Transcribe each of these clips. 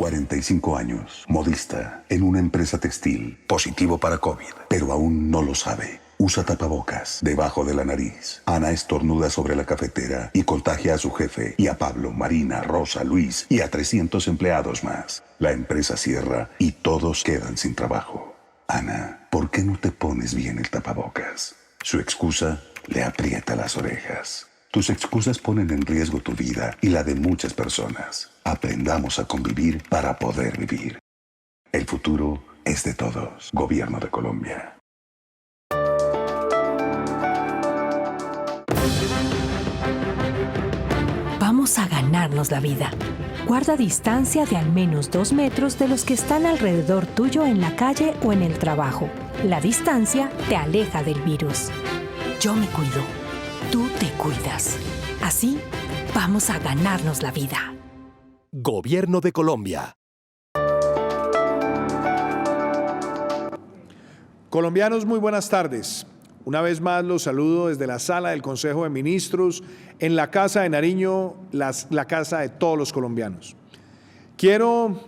45 años, modista, en una empresa textil, positivo para COVID, pero aún no lo sabe. Usa tapabocas debajo de la nariz. Ana estornuda sobre la cafetera y contagia a su jefe y a Pablo, Marina, Rosa, Luis y a 300 empleados más. La empresa cierra y todos quedan sin trabajo. Ana, ¿por qué no te pones bien el tapabocas? Su excusa le aprieta las orejas. Tus excusas ponen en riesgo tu vida y la de muchas personas. Aprendamos a convivir para poder vivir. El futuro es de todos. Gobierno de Colombia. Vamos a ganarnos la vida. Guarda distancia de al menos 2 metros de los que están alrededor tuyo en la calle o en el trabajo. La distancia te aleja del virus. Yo me cuido. Tú te cuidas. Así, vamos a ganarnos la vida. Gobierno de Colombia. Colombianos, muy buenas tardes. Una vez más los saludo desde la sala del Consejo de Ministros en la Casa de Nariño, la casa de todos los colombianos. Quiero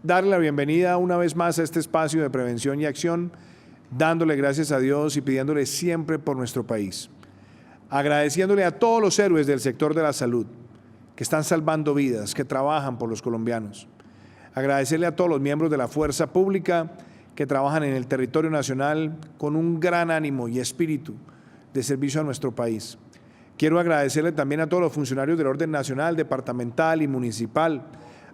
darle la bienvenida una vez más a este espacio de prevención y acción, dándole gracias a Dios y pidiéndole siempre por nuestro país. Agradeciéndole a todos los héroes del sector de la salud que están salvando vidas, que trabajan por los colombianos. Agradecerle a todos los miembros de la fuerza pública que trabajan en el territorio nacional con un gran ánimo y espíritu de servicio a nuestro país. Quiero agradecerle también a todos los funcionarios del orden nacional, departamental y municipal.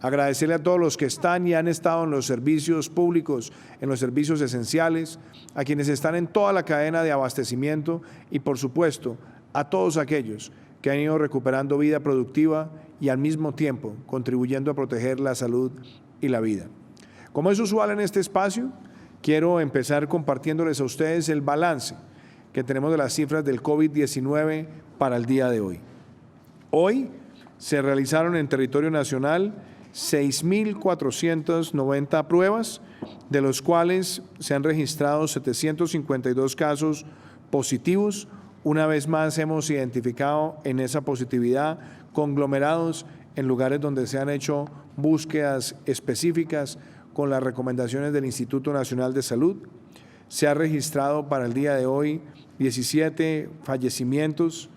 Agradecerle a todos los que están y han estado en los servicios públicos, en los servicios esenciales, a quienes están en toda la cadena de abastecimiento y, por supuesto, a todos aquellos que han ido recuperando vida productiva y al mismo tiempo contribuyendo a proteger la salud y la vida. Como es usual en este espacio, quiero empezar compartiéndoles a ustedes el balance que tenemos de las cifras del COVID-19 para el día de hoy. Hoy se realizaron en territorio nacional 6.490 pruebas, de los cuales se han registrado 752 casos positivos. Una vez más hemos identificado en esa positividad conglomerados en lugares donde se han hecho búsquedas específicas con las recomendaciones del Instituto Nacional de Salud. Se ha registrado para el día de hoy 17 fallecimientos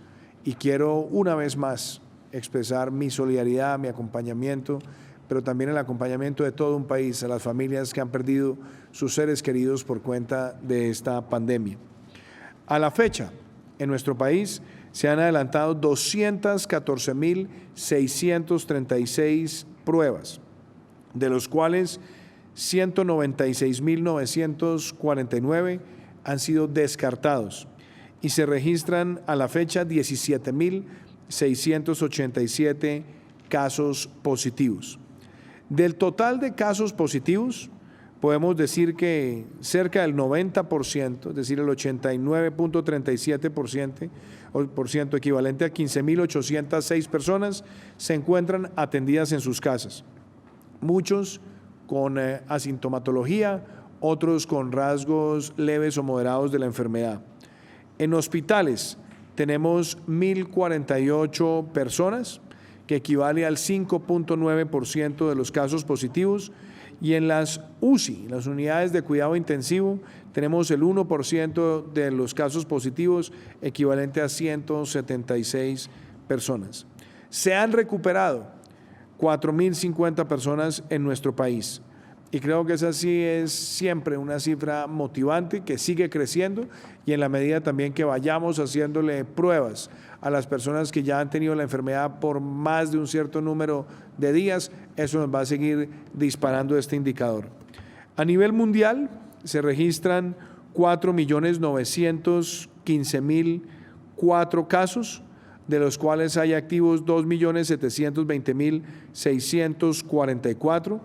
y quiero una vez más expresar mi solidaridad, mi acompañamiento, pero también el acompañamiento de todo un país a las familias que han perdido sus seres queridos por cuenta de esta pandemia. A la fecha, en nuestro país se han adelantado 214.636 pruebas, de los cuales 196.949 han sido descartados y se registran a la fecha 17.687 casos positivos. Del total de casos positivos, podemos decir que cerca del 90%, es decir, el 89.37%, equivalente a 15.806 personas, se encuentran atendidas en sus casas. Muchos con asintomatología, otros con rasgos leves o moderados de la enfermedad. En hospitales tenemos 1.048 personas, que equivale al 5.9% de los casos positivos, y en las UCI, las unidades de cuidado intensivo, tenemos el 1% de los casos positivos, equivalente a 176 personas. Se han recuperado 4.050 personas en nuestro país. Y creo que esa sí es siempre una cifra motivante que sigue creciendo, y en la medida también que vayamos haciéndole pruebas a las personas que ya han tenido la enfermedad por más de un cierto número de días, eso nos va a seguir disparando este indicador. A nivel mundial se registran 4.915.004 casos, de los cuales hay activos 2.720.644.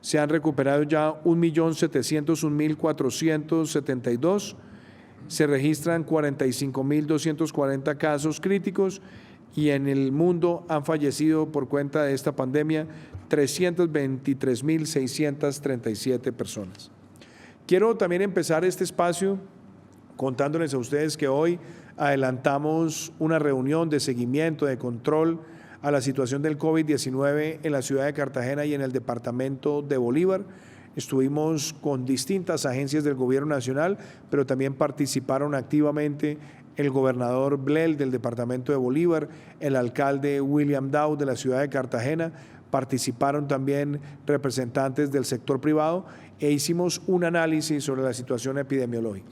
Se han recuperado ya 1.701.472. Se registran 45.240 casos críticos y en el mundo han fallecido por cuenta de esta pandemia 323.637 personas. Quiero también empezar este espacio contándoles a ustedes que hoy adelantamos una reunión de seguimiento, de control a la situación del COVID-19 en la ciudad de Cartagena y en el departamento de Bolívar. Estuvimos con distintas agencias del gobierno nacional, pero también participaron activamente el gobernador Blel del departamento de Bolívar, el alcalde William Dow de la ciudad de Cartagena, participaron también representantes del sector privado e hicimos un análisis sobre la situación epidemiológica.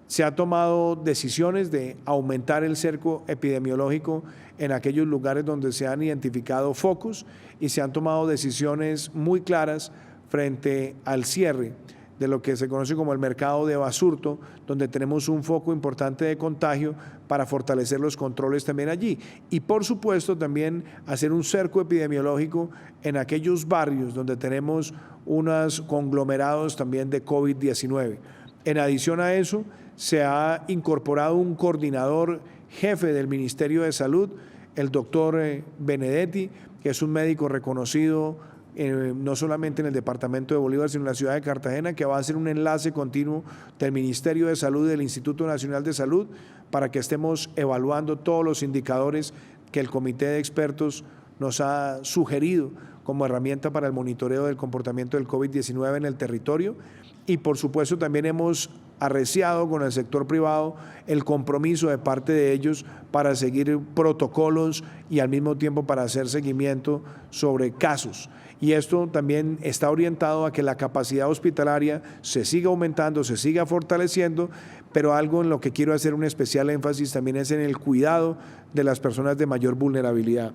Se ha tomado decisiones de aumentar el cerco epidemiológico en aquellos lugares donde se han identificado focos y se han tomado decisiones muy claras frente al cierre de lo que se conoce como el mercado de Basurto, donde tenemos un foco importante de contagio para fortalecer los controles también allí. Y por supuesto también hacer un cerco epidemiológico en aquellos barrios donde tenemos unos conglomerados también de COVID-19. En adición a eso, se ha incorporado un coordinador jefe del Ministerio de Salud, el doctor Benedetti, que es un médico reconocido no solamente en el departamento de Bolívar, sino en la ciudad de Cartagena, que va a ser un enlace continuo del Ministerio de Salud y del Instituto Nacional de Salud para que estemos evaluando todos los indicadores que el Comité de Expertos nos ha sugerido como herramienta para el monitoreo del comportamiento del COVID-19 en el territorio. Y por supuesto también hemos arreciado con el sector privado el compromiso de parte de ellos para seguir protocolos y al mismo tiempo para hacer seguimiento sobre casos. Y esto también está orientado a que la capacidad hospitalaria se siga aumentando, se siga fortaleciendo, pero algo en lo que quiero hacer un especial énfasis también es en el cuidado de las personas de mayor vulnerabilidad.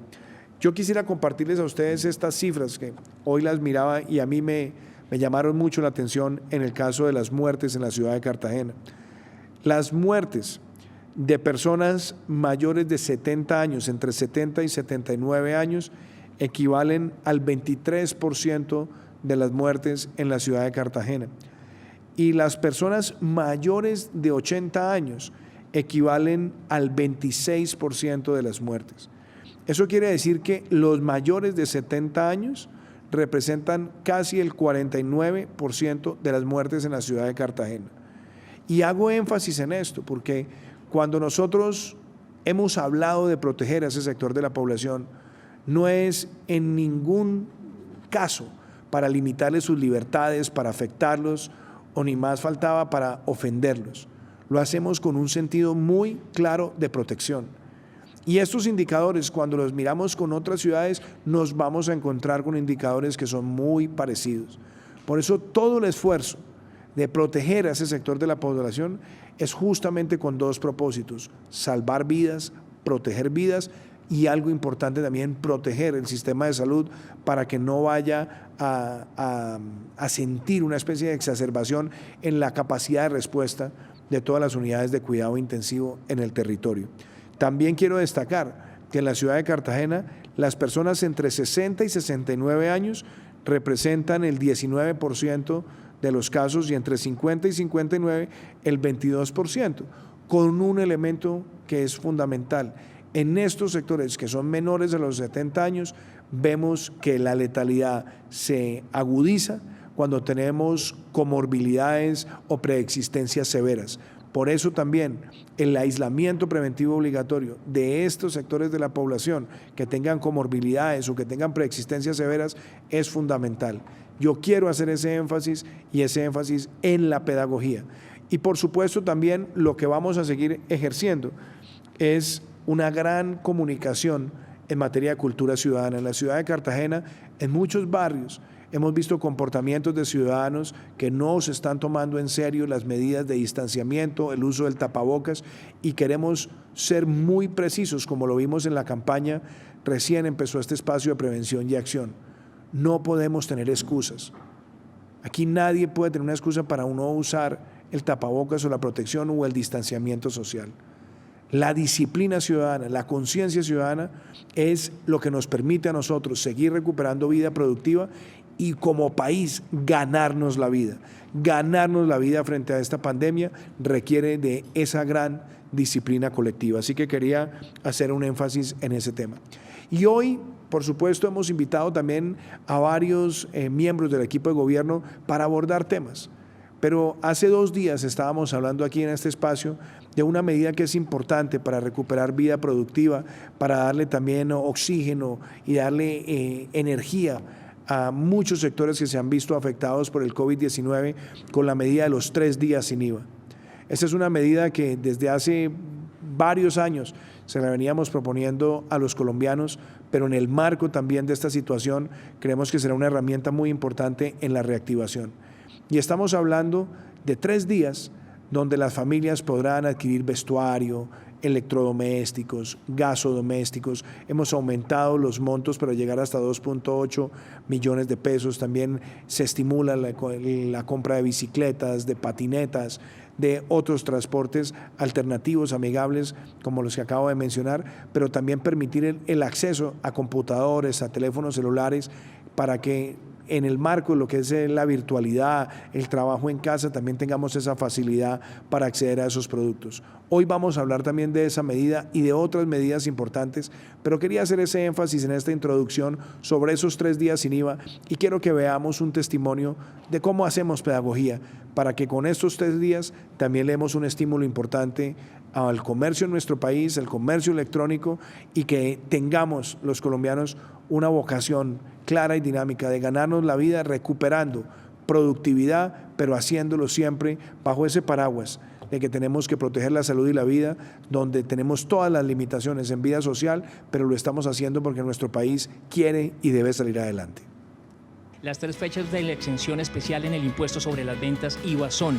Yo quisiera compartirles a ustedes estas cifras que hoy las miraba y a mí me llamaron mucho la atención en el caso de las muertes en la ciudad de Cartagena. Las muertes de personas mayores de 70 años, entre 70 y 79 años, equivalen al 23% de las muertes en la ciudad de Cartagena. Y las personas mayores de 80 años equivalen al 26% de las muertes. Eso quiere decir que los mayores de 70 años representan casi el 49% de las muertes en la ciudad de Cartagena. Y hago énfasis en esto porque cuando nosotros hemos hablado de proteger a ese sector de la población, no es en ningún caso para limitarles sus libertades, para afectarlos o ni más faltaba para ofenderlos. Lo hacemos con un sentido muy claro de protección. Y estos indicadores, cuando los miramos con otras ciudades, nos vamos a encontrar con indicadores que son muy parecidos. Por eso todo el esfuerzo de proteger a ese sector de la población es justamente con dos propósitos: salvar vidas, proteger vidas y algo importante también, proteger el sistema de salud para que no vaya a sentir una especie de exacerbación en la capacidad de respuesta de todas las unidades de cuidado intensivo en el territorio. También quiero destacar que en la ciudad de Cartagena las personas entre 60 y 69 años representan el 19% de los casos y entre 50 y 59 el 22%, con un elemento que es fundamental. En estos sectores que son menores de los 70 años, vemos que la letalidad se agudiza cuando tenemos comorbilidades o preexistencias severas. Por eso también el aislamiento preventivo obligatorio de estos sectores de la población que tengan comorbilidades o que tengan preexistencias severas es fundamental. Yo quiero hacer ese énfasis y ese énfasis en la pedagogía. Y por supuesto también lo que vamos a seguir ejerciendo es una gran comunicación en materia de cultura ciudadana. En la ciudad de Cartagena, en muchos barrios, hemos visto comportamientos de ciudadanos que no se están tomando en serio las medidas de distanciamiento, el uso del tapabocas, y queremos ser muy precisos, como lo vimos en la campaña. Recién empezó este espacio de prevención y acción. No podemos tener excusas. Aquí nadie puede tener una excusa para no usar el tapabocas o la protección o el distanciamiento social. La disciplina ciudadana, la conciencia ciudadana es lo que nos permite a nosotros seguir recuperando vida productiva y como país ganarnos la vida. Ganarnos la vida frente a esta pandemia requiere de esa gran disciplina colectiva. Así que quería hacer un énfasis en ese tema. Y hoy, por supuesto, hemos invitado también a varios miembros del equipo de gobierno para abordar temas. Pero hace 2 días estábamos hablando aquí en este espacio de una medida que es importante para recuperar vida productiva, para darle también oxígeno y darle energía a muchos sectores que se han visto afectados por el COVID-19 con la medida de los 3 días sin IVA. Esta es una medida que desde hace varios años se la veníamos proponiendo a los colombianos, pero en el marco también de esta situación creemos que será una herramienta muy importante en la reactivación. Y estamos hablando de 3 días donde las familias podrán adquirir vestuario, electrodomésticos, gasodomésticos. Hemos aumentado los montos para llegar hasta 2.8 millones de pesos. También se estimula la compra de bicicletas, de patinetas, de otros transportes alternativos, amigables, como los que acabo de mencionar, pero también permitir el acceso a computadores, a teléfonos celulares, para que en el marco de lo que es la virtualidad, el trabajo en casa, también tengamos esa facilidad para acceder a esos productos. Hoy vamos a hablar también de esa medida y de otras medidas importantes, pero quería hacer ese énfasis en esta introducción sobre esos 3 días sin IVA y quiero que veamos un testimonio de cómo hacemos pedagogía para que con estos 3 días también le demos un estímulo importante al comercio en nuestro país, al comercio electrónico, y que tengamos los colombianos una vocación clara y dinámica de ganarnos la vida recuperando productividad, pero haciéndolo siempre bajo ese paraguas de que tenemos que proteger la salud y la vida, donde tenemos todas las limitaciones en vida social, pero lo estamos haciendo porque nuestro país quiere y debe salir adelante. Las 3 fechas de la exención especial en el impuesto sobre las ventas IVA son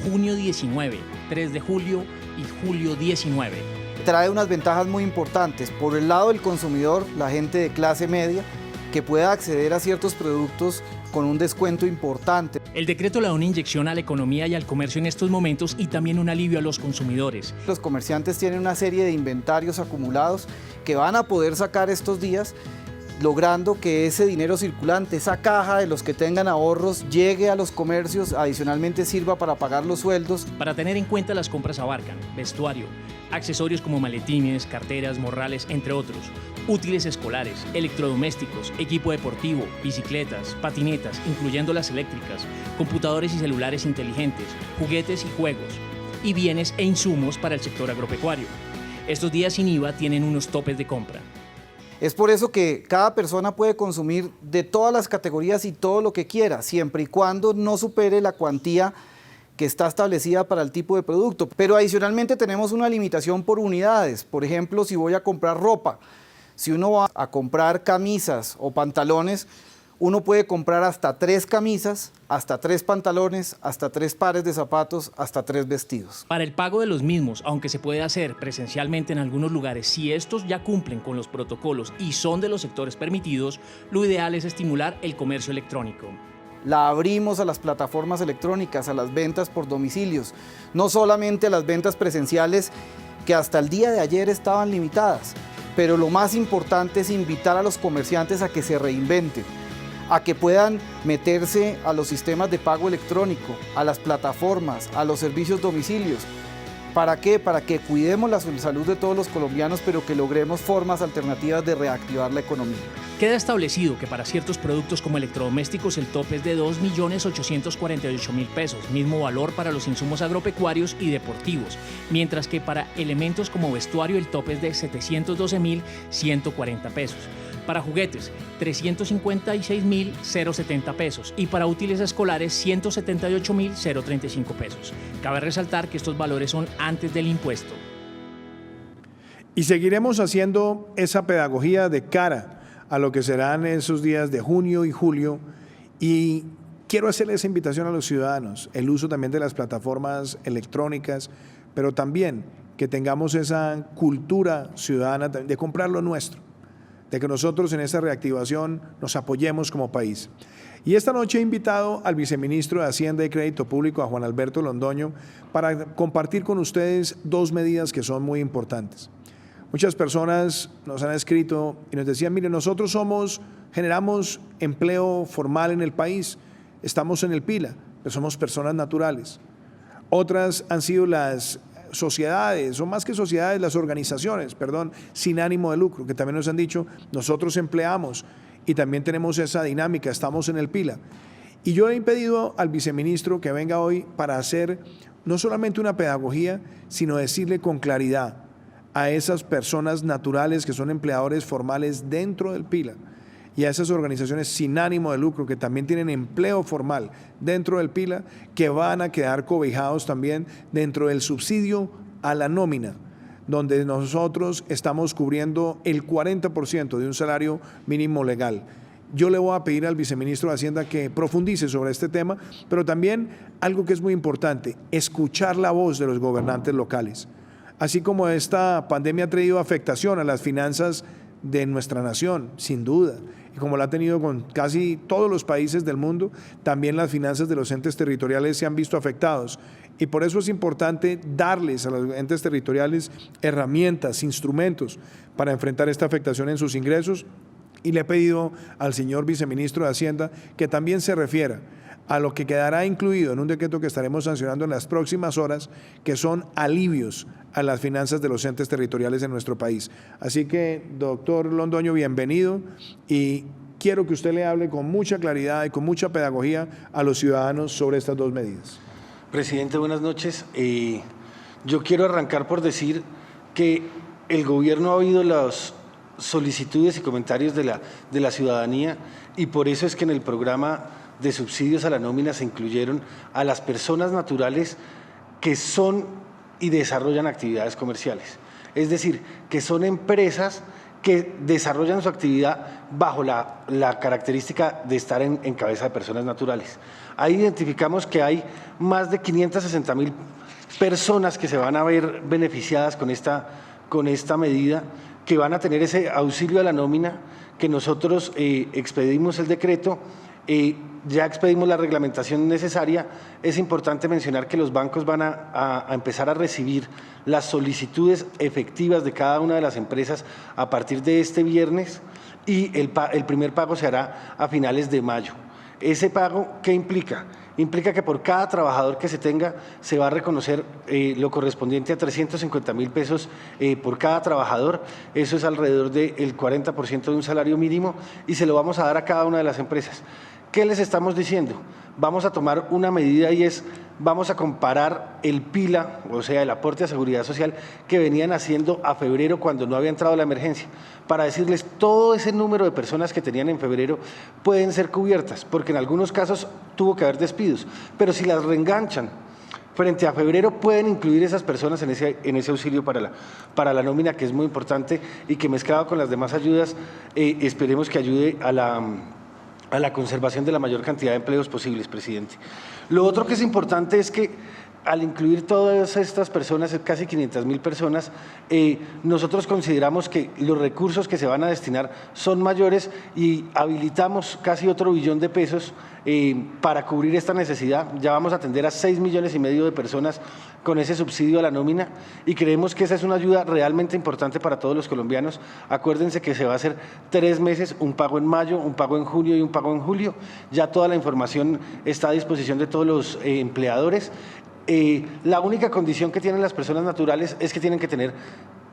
junio 19, 3 de julio y julio 19. Trae unas ventajas muy importantes. Por el lado del consumidor, la gente de clase media, que pueda acceder a ciertos productos con un descuento importante. El decreto le da una inyección a la economía y al comercio en estos momentos y también un alivio a los consumidores. Los comerciantes tienen una serie de inventarios acumulados que van a poder sacar estos días, logrando que ese dinero circulante, esa caja de los que tengan ahorros, llegue a los comercios, adicionalmente sirva para pagar los sueldos. Para tener en cuenta, las compras abarcan vestuario, accesorios como maletines, carteras, morrales, entre otros, útiles escolares, electrodomésticos, equipo deportivo, bicicletas, patinetas, incluyendo las eléctricas, computadores y celulares inteligentes, juguetes y juegos, y bienes e insumos para el sector agropecuario. Estos días sin IVA tienen unos topes de compra. Es por eso que cada persona puede consumir de todas las categorías y todo lo que quiera, siempre y cuando no supere la cuantía que está establecida para el tipo de producto. Pero adicionalmente tenemos una limitación por unidades. Por ejemplo, si voy a comprar ropa, si uno va a comprar camisas o pantalones, uno puede comprar hasta 3 camisas, hasta 3 pantalones, hasta 3 pares de zapatos, hasta 3 vestidos. Para el pago de los mismos, aunque se puede hacer presencialmente en algunos lugares, si estos ya cumplen con los protocolos y son de los sectores permitidos, lo ideal es estimular el comercio electrónico. La abrimos a las plataformas electrónicas, a las ventas por domicilios, no solamente a las ventas presenciales que hasta el día de ayer estaban limitadas, pero lo más importante es invitar a los comerciantes a que se reinventen, a que puedan meterse a los sistemas de pago electrónico, a las plataformas, a los servicios domicilios. ¿Para qué? Para que cuidemos la salud de todos los colombianos, pero que logremos formas alternativas de reactivar la economía. Queda establecido que para ciertos productos como electrodomésticos el tope es de 2.848.000 pesos, mismo valor para los insumos agropecuarios y deportivos, mientras que para elementos como vestuario el tope es de 712.140 pesos. Para juguetes, 356.070 pesos y para útiles escolares, 178.035 pesos. Cabe resaltar que estos valores son antes del impuesto. Y seguiremos haciendo esa pedagogía de cara a lo que serán esos días de junio y julio, y quiero hacerle esa invitación a los ciudadanos, el uso también de las plataformas electrónicas, pero también que tengamos esa cultura ciudadana de comprar lo nuestro, de que nosotros en esta reactivación nos apoyemos como país. Y esta noche he invitado al viceministro de Hacienda y Crédito Público, a Juan Alberto Londoño, para compartir con ustedes 2 medidas que son muy importantes. Muchas personas nos han escrito y nos decían, mire, nosotros generamos empleo formal en el país, estamos en el PILA, pero somos personas naturales. Otras han sido las sociedades, o más que sociedades, las organizaciones, sin ánimo de lucro, que también nos han dicho, nosotros empleamos y también tenemos esa dinámica, estamos en el PILA. Y yo he pedido al viceministro que venga hoy para hacer no solamente una pedagogía, sino decirle con claridad a esas personas naturales que son empleadores formales dentro del PILA y a esas organizaciones sin ánimo de lucro que también tienen empleo formal dentro del PILA, que van a quedar cobijados también dentro del subsidio a la nómina, donde nosotros estamos cubriendo el 40% de un salario mínimo legal. Yo le voy a pedir al viceministro de Hacienda que profundice sobre este tema, pero también algo que es muy importante, escuchar la voz de los gobernantes locales. Así como esta pandemia ha traído afectación a las finanzas de nuestra nación, sin duda, y como la ha tenido con casi todos los países del mundo, también las finanzas de los entes territoriales se han visto afectados. Y por eso es importante darles a los entes territoriales herramientas, instrumentos para enfrentar esta afectación en sus ingresos. Y le he pedido al señor viceministro de Hacienda que también se refiera a lo que quedará incluido en un decreto que estaremos sancionando en las próximas horas, que son alivios a las finanzas de los entes territoriales en nuestro país. Así que, doctor Londoño, bienvenido, y quiero que usted le hable con mucha claridad y con mucha pedagogía a los ciudadanos sobre estas dos medidas. Presidente, buenas noches. Yo quiero arrancar por decir que el gobierno ha oído las solicitudes y comentarios de la ciudadanía, y por eso es que en el programa de subsidios a la nómina se incluyeron a las personas naturales que son y desarrollan actividades comerciales. Es decir, que son empresas que desarrollan su actividad bajo la característica de estar en cabeza de personas naturales. Ahí identificamos que hay más de 560.000 personas que se van a ver beneficiadas con esta medida, que van a tener ese auxilio a la nómina, que nosotros expedimos el decreto, ya expedimos la reglamentación necesaria. Es importante mencionar que los bancos van a empezar a recibir las solicitudes efectivas de cada una de las empresas a partir de este viernes, y el primer pago se hará a finales de mayo. ¿Ese pago qué implica? Implica que por cada trabajador que se tenga se va a reconocer lo correspondiente a 350.000 pesos por cada trabajador. Eso es alrededor del 40% de un salario mínimo, y se lo vamos a dar a cada una de las empresas. ¿Qué les estamos diciendo? Vamos a tomar una medida, y es, vamos a comparar el PILA, o sea, el aporte a seguridad social, que venían haciendo a febrero cuando no había entrado la emergencia, para decirles todo ese número de personas que tenían en febrero pueden ser cubiertas, porque en algunos casos tuvo que haber despidos, pero si las reenganchan frente a febrero, pueden incluir esas personas en ese auxilio para la nómina, que es muy importante, y que mezclado con las demás ayudas esperemos que ayude a la conservación de la mayor cantidad de empleos posibles, presidente. Lo otro que es importante es que al incluir todas estas personas, casi 500.000 personas, nosotros consideramos que los recursos que se van a destinar son mayores, y habilitamos casi otro billón de pesos para cubrir esta necesidad. Ya vamos a atender a 6,5 millones de personas con ese subsidio a la nómina, y creemos que esa es una ayuda realmente importante para todos los colombianos. Acuérdense que se va a hacer 3 meses, un pago en mayo, un pago en junio y un pago en julio. Ya toda la información está a disposición de todos los empleadores. La única condición que tienen las personas naturales es que tienen que tener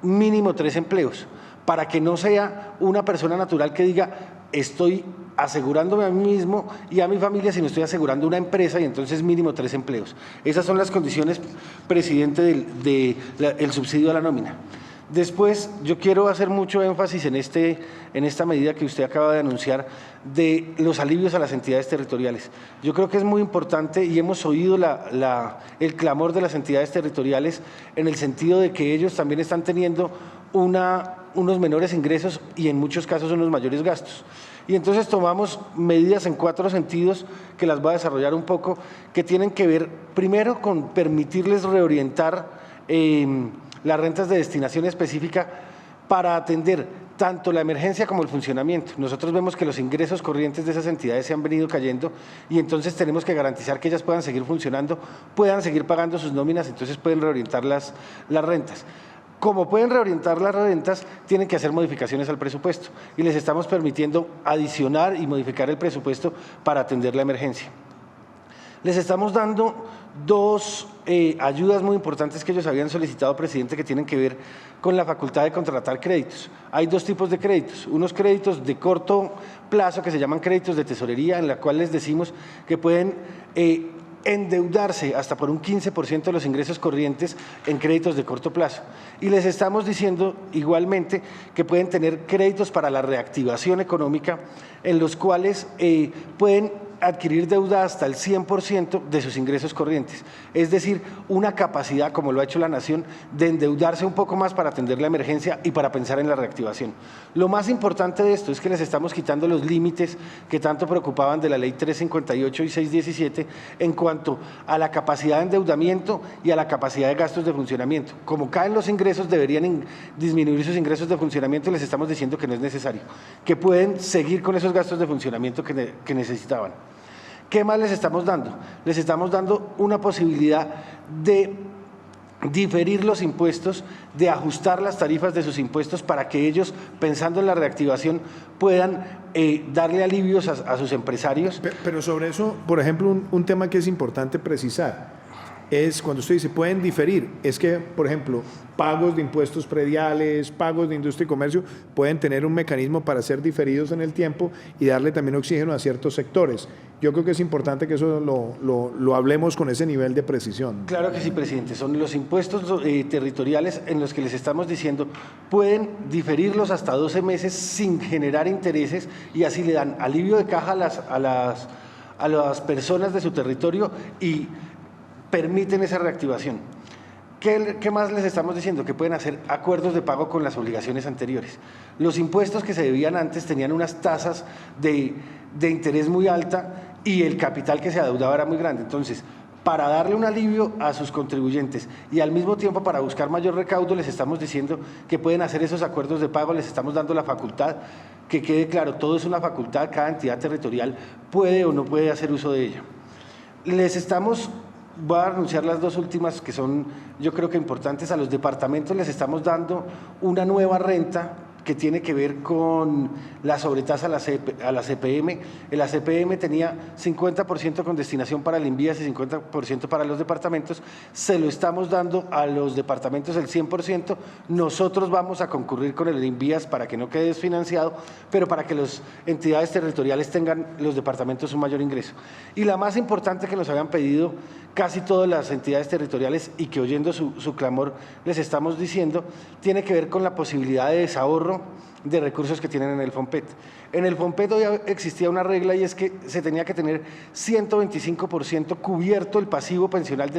mínimo 3 empleos, para que no sea una persona natural que diga estoy asegurándome a mí mismo y a mi familia, sino estoy asegurando una empresa, y entonces mínimo 3 empleos. Esas son las condiciones, presidente, del subsidio a la nómina. Después, yo quiero hacer mucho énfasis en esta medida que usted acaba de anunciar de los alivios a las entidades territoriales. Yo creo que es muy importante, y hemos oído el clamor de las entidades territoriales en el sentido de que ellos también están teniendo unos menores ingresos y en muchos casos unos mayores gastos. Y entonces tomamos medidas en 4 sentidos, que las voy a desarrollar un poco, que tienen que ver primero con permitirles reorientar las rentas de destinación específica para atender tanto la emergencia como el funcionamiento. Nosotros vemos que los ingresos corrientes de esas entidades se han venido cayendo, y entonces tenemos que garantizar que ellas puedan seguir funcionando, puedan seguir pagando sus nóminas, entonces pueden reorientar las rentas. Como pueden reorientar las rentas, tienen que hacer modificaciones al presupuesto, y les estamos permitiendo adicionar y modificar el presupuesto para atender la emergencia. Les estamos dando dos ayudas muy importantes que ellos habían solicitado, presidente, que tienen que ver con la facultad de contratar créditos. Hay dos tipos de créditos, unos créditos de corto plazo que se llaman créditos de tesorería, en la cual les decimos que pueden endeudarse hasta por un 15% de los ingresos corrientes en créditos de corto plazo. Y les estamos diciendo igualmente que pueden tener créditos para la reactivación económica, en los cuales pueden adquirir deuda hasta el 100% de sus ingresos corrientes, es decir, una capacidad, como lo ha hecho la Nación, de endeudarse un poco más para atender la emergencia y para pensar en la reactivación. Lo más importante de esto es que les estamos quitando los límites que tanto preocupaban de la Ley 358 y 617 en cuanto a la capacidad de endeudamiento y a la capacidad de gastos de funcionamiento. Como caen los ingresos, deberían disminuir sus ingresos de funcionamiento y les estamos diciendo que no es necesario, que pueden seguir con esos gastos de funcionamiento que necesitaban. ¿Qué más les estamos dando? Les estamos dando una posibilidad de diferir los impuestos, de ajustar las tarifas de sus impuestos para que ellos, pensando en la reactivación, puedan darle alivios a sus empresarios. Pero sobre eso, por ejemplo, un tema que es importante precisar es cuando usted dice pueden diferir, es que, por ejemplo, pagos de impuestos prediales, pagos de industria y comercio pueden tener un mecanismo para ser diferidos en el tiempo y darle también oxígeno a ciertos sectores. Yo creo que es importante que eso lo hablemos con ese nivel de precisión. Claro que sí, presidente. Son los impuestos territoriales en los que les estamos diciendo pueden diferirlos hasta 12 meses sin generar intereses y así le dan alivio de caja a las personas de su territorio y permiten esa reactivación. ¿Qué más les estamos diciendo? Que pueden hacer acuerdos de pago con las obligaciones anteriores. Los impuestos que se debían antes tenían unas tasas de interés muy alta y el capital que se adeudaba era muy grande. Entonces, para darle un alivio a sus contribuyentes y al mismo tiempo para buscar mayor recaudo, les estamos diciendo que pueden hacer esos acuerdos de pago, les estamos dando la facultad, que quede claro, todo es una facultad, cada entidad territorial puede o no puede hacer uso de ella. Voy a anunciar las dos últimas que son, yo creo que importantes. A los departamentos les estamos dando una nueva renta que tiene que ver con la sobretasa a la CPM. La CPM tenía 50% con destinación para el INVIAS y 50% para los departamentos. Se lo estamos dando a los departamentos el 100%. Nosotros vamos a concurrir con el INVIAS para que no quede desfinanciado, pero para que las entidades territoriales tengan los departamentos un mayor ingreso. Y la más importante que nos habían pedido casi todas las entidades territoriales y que oyendo su clamor les estamos diciendo, tiene que ver con la posibilidad de desahorro de recursos que tienen en el FOMPET. En el FOMPET hoy existía una regla y es que se tenía que tener 125% cubierto el pasivo pensional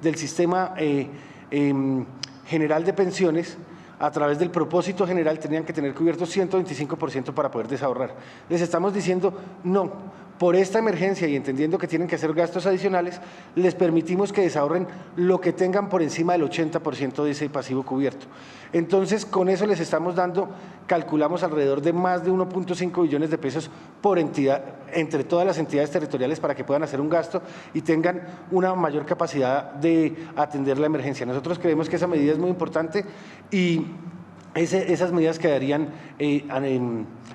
del sistema general de pensiones. A través del propósito general tenían que tener cubierto 125% para poder desahorrar. Les estamos diciendo no, por esta emergencia y entendiendo que tienen que hacer gastos adicionales, les permitimos que desahorren lo que tengan por encima del 80% de ese pasivo cubierto. Entonces, con eso les estamos dando, calculamos alrededor de más de 1.5 billones de pesos por entidad, entre todas las entidades territoriales para que puedan hacer un gasto y tengan una mayor capacidad de atender la emergencia. Nosotros creemos que esa medida es muy importante y esas medidas quedarían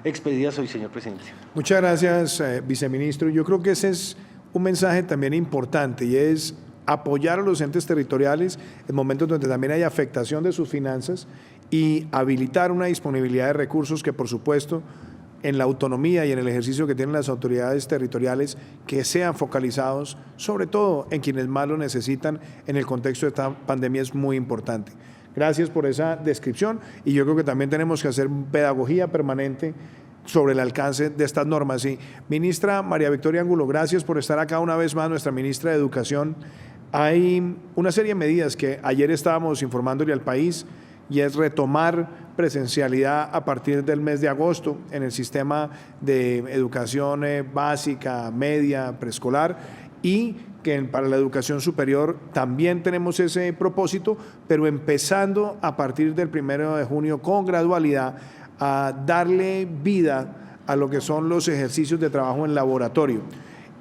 expedidas hoy, señor presidente. Muchas gracias, viceministro. Yo creo que ese es un mensaje también importante y es apoyar a los entes territoriales en momentos donde también hay afectación de sus finanzas y habilitar una disponibilidad de recursos que, por supuesto, en la autonomía y en el ejercicio que tienen las autoridades territoriales, que sean focalizados, sobre todo en quienes más lo necesitan en el contexto de esta pandemia, es muy importante. Gracias por esa descripción y yo creo que también tenemos que hacer pedagogía permanente sobre el alcance de estas normas. Sí. Ministra María Victoria Angulo, gracias por estar acá una vez más, nuestra ministra de Educación. Hay una serie de medidas que ayer estábamos informándole al país y es retomar presencialidad a partir del mes de agosto en el sistema de educación básica, media, preescolar y que para la educación superior también tenemos ese propósito, pero empezando a partir del 1 de junio con gradualidad a darle vida a lo que son los ejercicios de trabajo en laboratorio.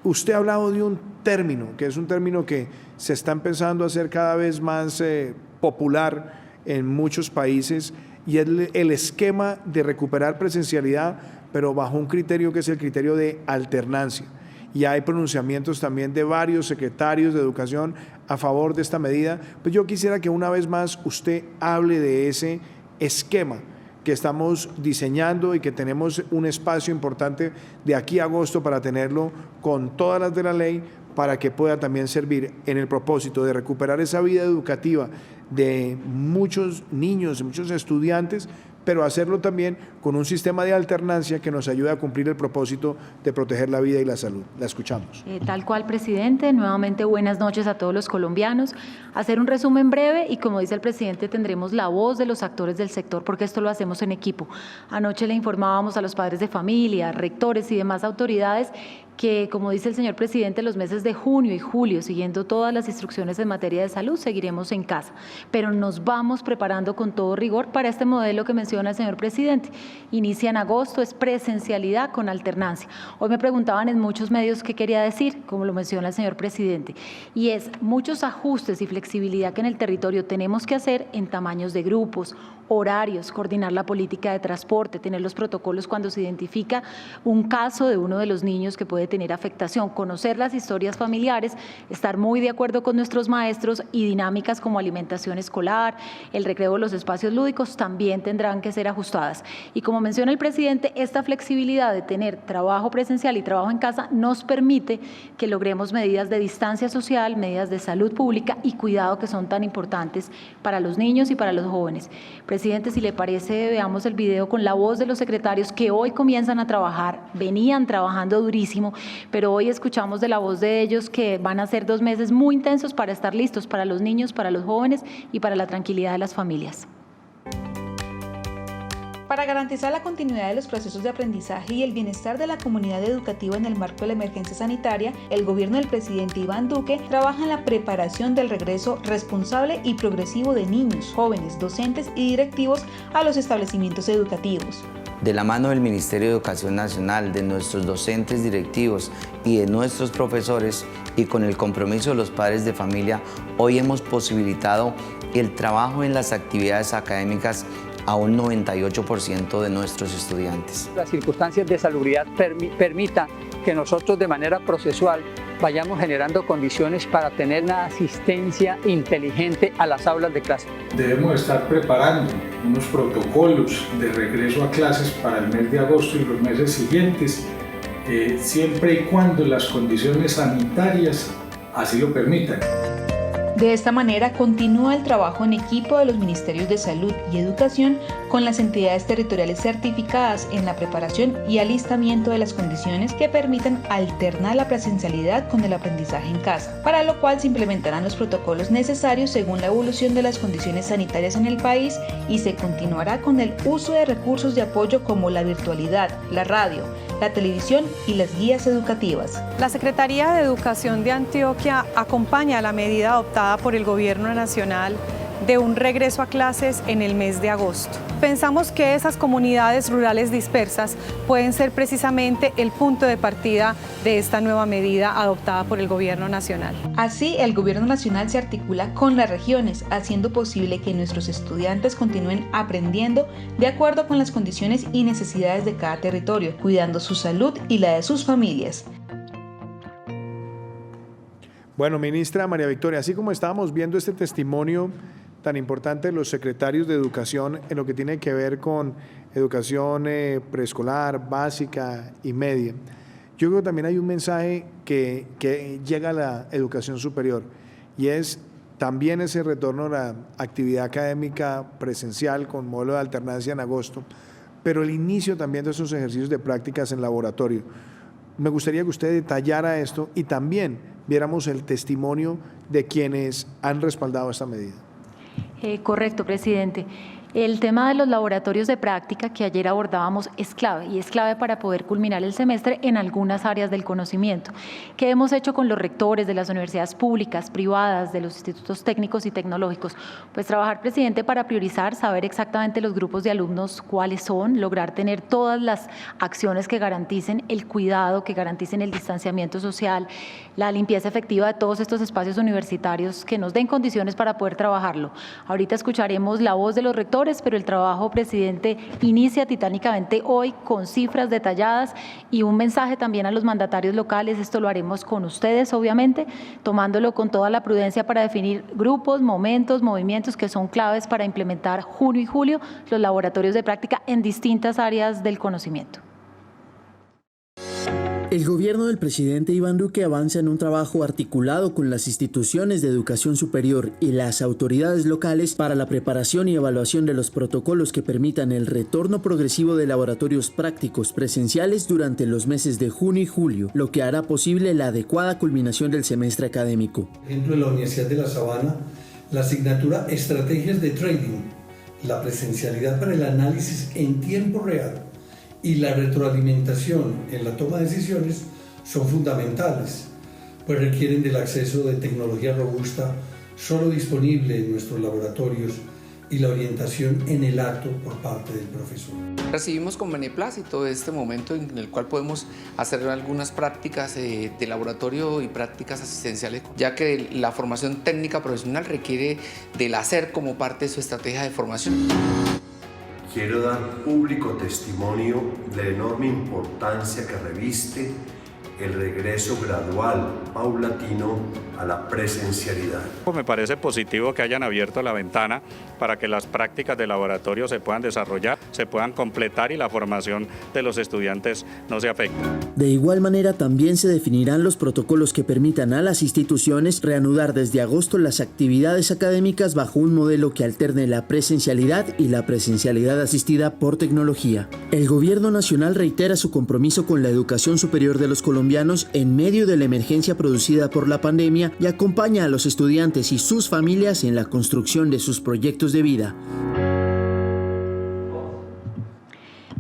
Usted ha hablado de un término, que es un término que se está empezando a hacer cada vez más popular en muchos países y es el esquema de recuperar presencialidad, pero bajo un criterio que es el criterio de alternancia. y hay pronunciamientos también de varios secretarios de educación a favor de esta medida, pues yo quisiera que una vez más usted hable de ese esquema que estamos diseñando y que tenemos un espacio importante de aquí a agosto para tenerlo con todas las de la ley, para que pueda también servir en el propósito de recuperar esa vida educativa de muchos niños y muchos estudiantes, pero hacerlo también con un sistema de alternancia que nos ayude a cumplir el propósito de proteger la vida y la salud. La escuchamos. Tal cual, presidente. Nuevamente, buenas noches a todos los colombianos. Hacer un resumen breve y, como dice el presidente, tendremos la voz de los actores del sector, porque esto lo hacemos en equipo. Anoche le informábamos a los padres de familia, rectores y demás autoridades que, como dice el señor presidente, los meses de junio y julio, siguiendo todas las instrucciones en materia de salud, seguiremos en casa, pero nos vamos preparando con todo rigor para este modelo que menciona el señor presidente. Inicia en agosto, es presencialidad con alternancia. Hoy me preguntaban en muchos medios qué quería decir, como lo menciona el señor presidente, y es muchos ajustes y flexibilidad que en el territorio tenemos que hacer en tamaños de grupos, horarios, coordinar la política de transporte, tener los protocolos cuando se identifica un caso de uno de los niños que puede tener afectación, conocer las historias familiares, estar muy de acuerdo con nuestros maestros, y dinámicas como alimentación escolar, el recreo, los espacios lúdicos también tendrán que ser ajustadas. Y como menciona el presidente, esta flexibilidad de tener trabajo presencial y trabajo en casa nos permite que logremos medidas de distancia social, medidas de salud pública y cuidado que son tan importantes para los niños y para los jóvenes. Presidente, si le parece, veamos el video con la voz de los secretarios que hoy comienzan a trabajar, venían trabajando durísimo, pero hoy escuchamos de la voz de ellos que van a ser 2 meses muy intensos para estar listos para los niños, para los jóvenes y para la tranquilidad de las familias. Para garantizar la continuidad de los procesos de aprendizaje y el bienestar de la comunidad educativa en el marco de la emergencia sanitaria, el gobierno del presidente Iván Duque trabaja en la preparación del regreso responsable y progresivo de niños, jóvenes, docentes y directivos a los establecimientos educativos. De la mano del Ministerio de Educación Nacional, de nuestros docentes directivos y de nuestros profesores, y con el compromiso de los padres de familia, hoy hemos posibilitado el trabajo en las actividades académicas a un 98% de nuestros estudiantes. Las circunstancias de salubridad permitan que nosotros de manera procesual vayamos generando condiciones para tener una asistencia inteligente a las aulas de clase. Debemos estar preparando unos protocolos de regreso a clases para el mes de agosto y los meses siguientes, siempre y cuando las condiciones sanitarias así lo permitan. De esta manera continúa el trabajo en equipo de los Ministerios de Salud y Educación con las entidades territoriales certificadas en la preparación y alistamiento de las condiciones que permitan alternar la presencialidad con el aprendizaje en casa, para lo cual se implementarán los protocolos necesarios según la evolución de las condiciones sanitarias en el país, y se continuará con el uso de recursos de apoyo como la virtualidad, la radio, la televisión y las guías educativas. La Secretaría de Educación de Antioquia acompaña la medida adoptada por el Gobierno Nacional de un regreso a clases en el mes de agosto. Pensamos que esas comunidades rurales dispersas pueden ser precisamente el punto de partida de esta nueva medida adoptada por el Gobierno Nacional. Así, el Gobierno Nacional se articula con las regiones, haciendo posible que nuestros estudiantes continúen aprendiendo de acuerdo con las condiciones y necesidades de cada territorio, cuidando su salud y la de sus familias. Bueno, ministra María Victoria, así como estábamos viendo este testimonio tan importante de los secretarios de educación en lo que tiene que ver con educación preescolar, básica y media, yo creo que también hay un mensaje que llega a la educación superior, y es también ese retorno a la actividad académica presencial con modelo de alternancia en agosto, pero el inicio también de esos ejercicios de prácticas en laboratorio. Me gustaría que usted detallara esto y también viéramos el testimonio de quienes han respaldado esta medida. Correcto, presidente. El tema de los laboratorios de práctica que ayer abordábamos es clave, y es clave para poder culminar el semestre en algunas áreas del conocimiento. ¿Qué hemos hecho con los rectores de las universidades públicas, privadas, de los institutos técnicos y tecnológicos? Pues trabajar, presidente, para priorizar, saber exactamente los grupos de alumnos cuáles son, lograr tener todas las acciones que garanticen el cuidado, que garanticen el distanciamiento social, la limpieza efectiva de todos estos espacios universitarios que nos den condiciones para poder trabajarlo. Ahorita escucharemos la voz de los rectores sectores, pero el trabajo, presidente, inicia titánicamente hoy con cifras detalladas y un mensaje también a los mandatarios locales. Esto lo haremos con ustedes, obviamente, tomándolo con toda la prudencia para definir grupos, momentos, movimientos que son claves para implementar junio y julio los laboratorios de práctica en distintas áreas del conocimiento. El gobierno del presidente Iván Duque avanza en un trabajo articulado con las instituciones de educación superior y las autoridades locales para la preparación y evaluación de los protocolos que permitan el retorno progresivo de laboratorios prácticos presenciales durante los meses de junio y julio, lo que hará posible la adecuada culminación del semestre académico. Por ejemplo, en la Universidad de La Sabana, la asignatura Estrategias de Trading, la presencialidad para el análisis en tiempo real y la retroalimentación en la toma de decisiones son fundamentales, pues requieren del acceso de tecnología robusta solo disponible en nuestros laboratorios y la orientación en el acto por parte del profesor. Recibimos con beneplácito este momento en el cual podemos hacer algunas prácticas de laboratorio y prácticas asistenciales, ya que la formación técnica profesional requiere del hacer como parte de su estrategia de formación. Quiero dar público testimonio de la enorme importancia que reviste el regreso gradual, paulatino, a la presencialidad. Me parece positivo que hayan abierto la ventana para que las prácticas de laboratorio se puedan desarrollar, se puedan completar y la formación de los estudiantes no se afecte. De igual manera, también se definirán los protocolos que permitan a las instituciones reanudar desde agosto las actividades académicas bajo un modelo que alterne la presencialidad y la presencialidad asistida por tecnología. El Gobierno Nacional reitera su compromiso con la educación superior de los colombianos en medio de la emergencia producida por la pandemia y acompaña a los estudiantes y sus familias en la construcción de sus proyectos de vida.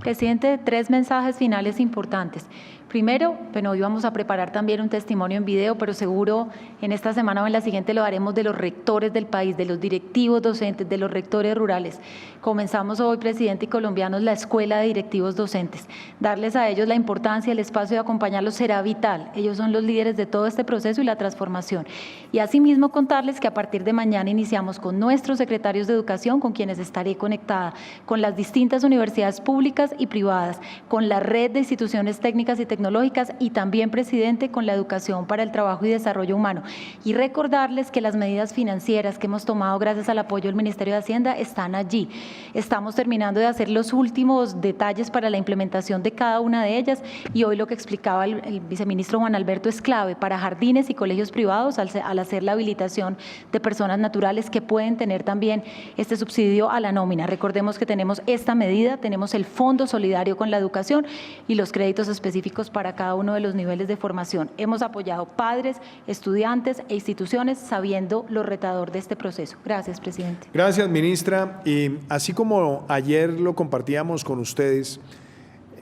Presidente, 3 mensajes finales importantes. Primero, bueno, hoy vamos a preparar también un testimonio en video, pero seguro en esta semana o en la siguiente lo haremos de los rectores del país, de los directivos docentes, de los rectores rurales. Comenzamos hoy, presidente y colombianos, la Escuela de Directivos Docentes. Darles a ellos la importancia, el espacio de acompañarlos será vital. Ellos son los líderes de todo este proceso y la transformación. Y asimismo contarles que a partir de mañana iniciamos con nuestros secretarios de educación, con quienes estaré conectada, con las distintas universidades públicas y privadas, con la red de instituciones técnicas y tecnológicas y también, presidente, con la educación para el trabajo y desarrollo humano. Y recordarles que las medidas financieras que hemos tomado gracias al apoyo del Ministerio de Hacienda están allí. Estamos terminando de hacer los últimos detalles para la implementación de cada una de ellas y hoy lo que explicaba el viceministro Juan Alberto es clave para jardines y colegios privados al hacer la habilitación de personas naturales que pueden tener también este subsidio a la nómina. Recordemos que tenemos esta medida, tenemos el Fondo Solidario con la Educación y los créditos específicos para cada uno de los niveles de formación. Hemos apoyado padres, estudiantes e instituciones sabiendo lo retador de este proceso. Gracias, presidente. Gracias, ministra. Y así como ayer lo compartíamos con ustedes,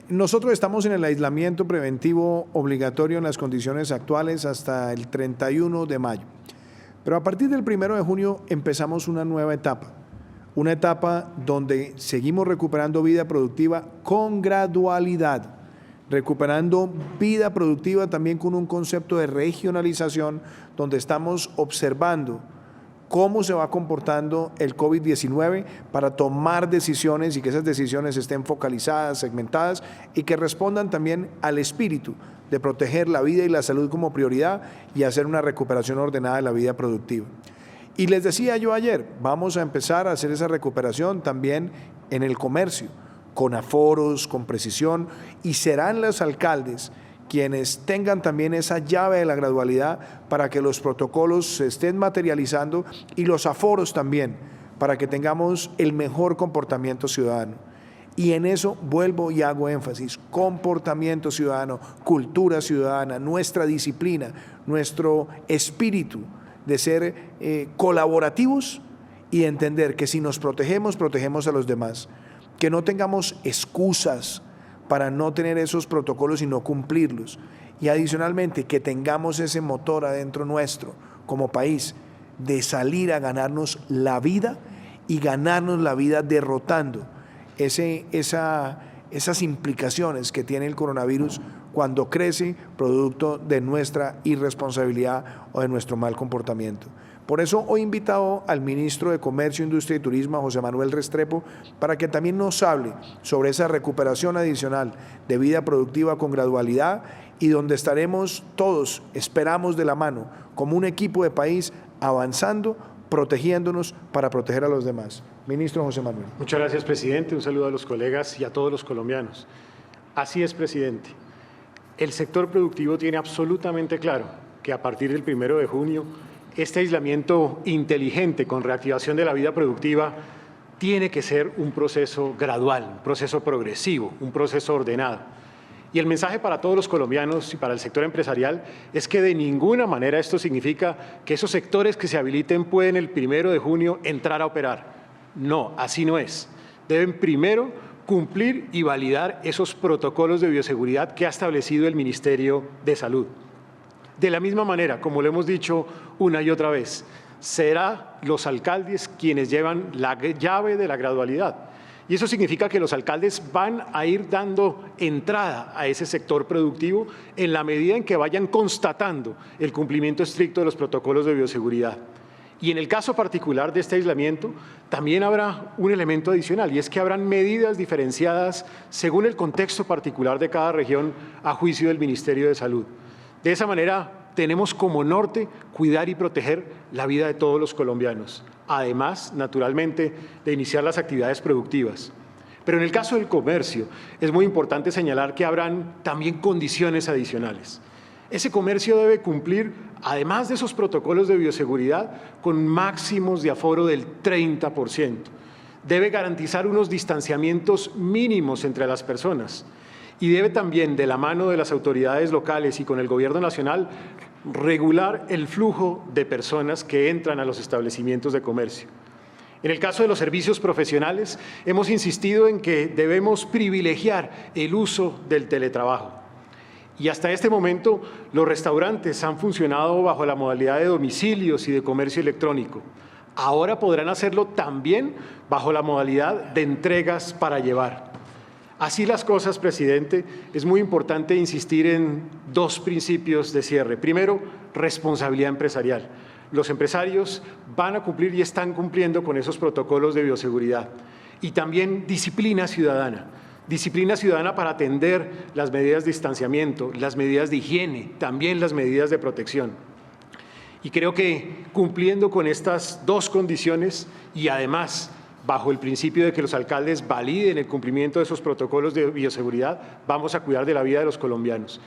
nosotros estamos en el aislamiento preventivo obligatorio en las condiciones actuales hasta el 31 de mayo. Pero a partir del 1 de junio empezamos una nueva etapa. Una etapa donde seguimos recuperando vida productiva con gradualidad, recuperando vida productiva también con un concepto de regionalización donde estamos observando cómo se va comportando el COVID-19 para tomar decisiones y que esas decisiones estén focalizadas, segmentadas y que respondan también al espíritu de proteger la vida y la salud como prioridad y hacer una recuperación ordenada de la vida productiva. Y les decía yo ayer, vamos a empezar a hacer esa recuperación también en el comercio, con aforos, con precisión, y serán los alcaldes quienes tengan también esa llave de la gradualidad para que los protocolos se estén materializando y los aforos también, para que tengamos el mejor comportamiento ciudadano. Y en eso vuelvo y hago énfasis, comportamiento ciudadano, cultura ciudadana, nuestra disciplina, nuestro espíritu de ser colaborativos y entender que si nos protegemos, protegemos a los demás. Que no tengamos excusas para no tener esos protocolos y no cumplirlos. Y adicionalmente, que tengamos ese motor adentro nuestro como país de salir a ganarnos la vida y ganarnos la vida derrotando esas implicaciones que tiene el coronavirus cuando crece producto de nuestra irresponsabilidad o de nuestro mal comportamiento. Por eso hoy he invitado al ministro de Comercio, Industria y Turismo, José Manuel Restrepo, para que también nos hable sobre esa recuperación adicional de vida productiva con gradualidad y donde estaremos todos, esperamos de la mano, como un equipo de país, avanzando, protegiéndonos para proteger a los demás. Ministro José Manuel. Muchas gracias, presidente. Un saludo a los colegas y a todos los colombianos. Así es, presidente. El sector productivo tiene absolutamente claro que a partir del 1 de junio, este aislamiento inteligente con reactivación de la vida productiva tiene que ser un proceso gradual, un proceso progresivo, un proceso ordenado. Y el mensaje para todos los colombianos y para el sector empresarial es que de ninguna manera esto significa que esos sectores que se habiliten pueden el 1 de junio entrar a operar. No, así no es. Deben primero cumplir y validar esos protocolos de bioseguridad que ha establecido el Ministerio de Salud. De la misma manera, como lo hemos dicho una y otra vez, serán los alcaldes quienes llevan la llave de la gradualidad. Y eso significa que los alcaldes van a ir dando entrada a ese sector productivo en la medida en que vayan constatando el cumplimiento estricto de los protocolos de bioseguridad. Y en el caso particular de este aislamiento, también habrá un elemento adicional, y es que habrán medidas diferenciadas según el contexto particular de cada región a juicio del Ministerio de Salud. De esa manera, tenemos como norte cuidar y proteger la vida de todos los colombianos, además, naturalmente, de iniciar las actividades productivas. Pero en el caso del comercio, es muy importante señalar que habrán también condiciones adicionales. Ese comercio debe cumplir, además de esos protocolos de bioseguridad, con máximos de aforo del 30%. Debe garantizar unos distanciamientos mínimos entre las personas. Y debe también, de la mano de las autoridades locales y con el gobierno nacional, regular el flujo de personas que entran a los establecimientos de comercio. En el caso de los servicios profesionales, hemos insistido en que debemos privilegiar el uso del teletrabajo. Y hasta este momento, los restaurantes han funcionado bajo la modalidad de domicilios y de comercio electrónico. Ahora podrán hacerlo también bajo la modalidad de entregas para llevar. Así las cosas, presidente, es muy importante insistir en dos principios de cierre. Primero, responsabilidad empresarial. Los empresarios van a cumplir y están cumpliendo con esos protocolos de bioseguridad. Y también disciplina ciudadana. Disciplina ciudadana para atender las medidas de distanciamiento, las medidas de higiene, también las medidas de protección. Y creo que cumpliendo con estas dos condiciones y además bajo el principio de que los alcaldes validen el cumplimiento de esos protocolos de bioseguridad, vamos a cuidar de la vida de los colombianos.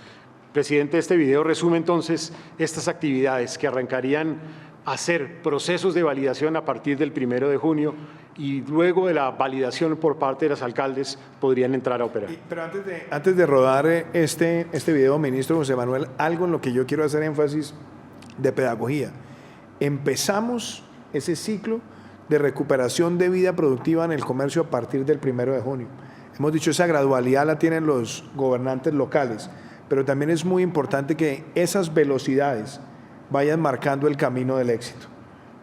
Presidente, este video resume entonces estas actividades que arrancarían a hacer procesos de validación a partir del 1 de junio y luego de la validación por parte de los alcaldes podrían entrar a operar. Pero antes de rodar este video, ministro José Manuel, algo en lo que yo quiero hacer énfasis de pedagogía. Empezamos ese ciclo de recuperación de vida productiva en el comercio a partir del 1 de junio. Hemos dicho, esa gradualidad la tienen los gobernantes locales, pero también es muy importante que esas velocidades vayan marcando el camino del éxito.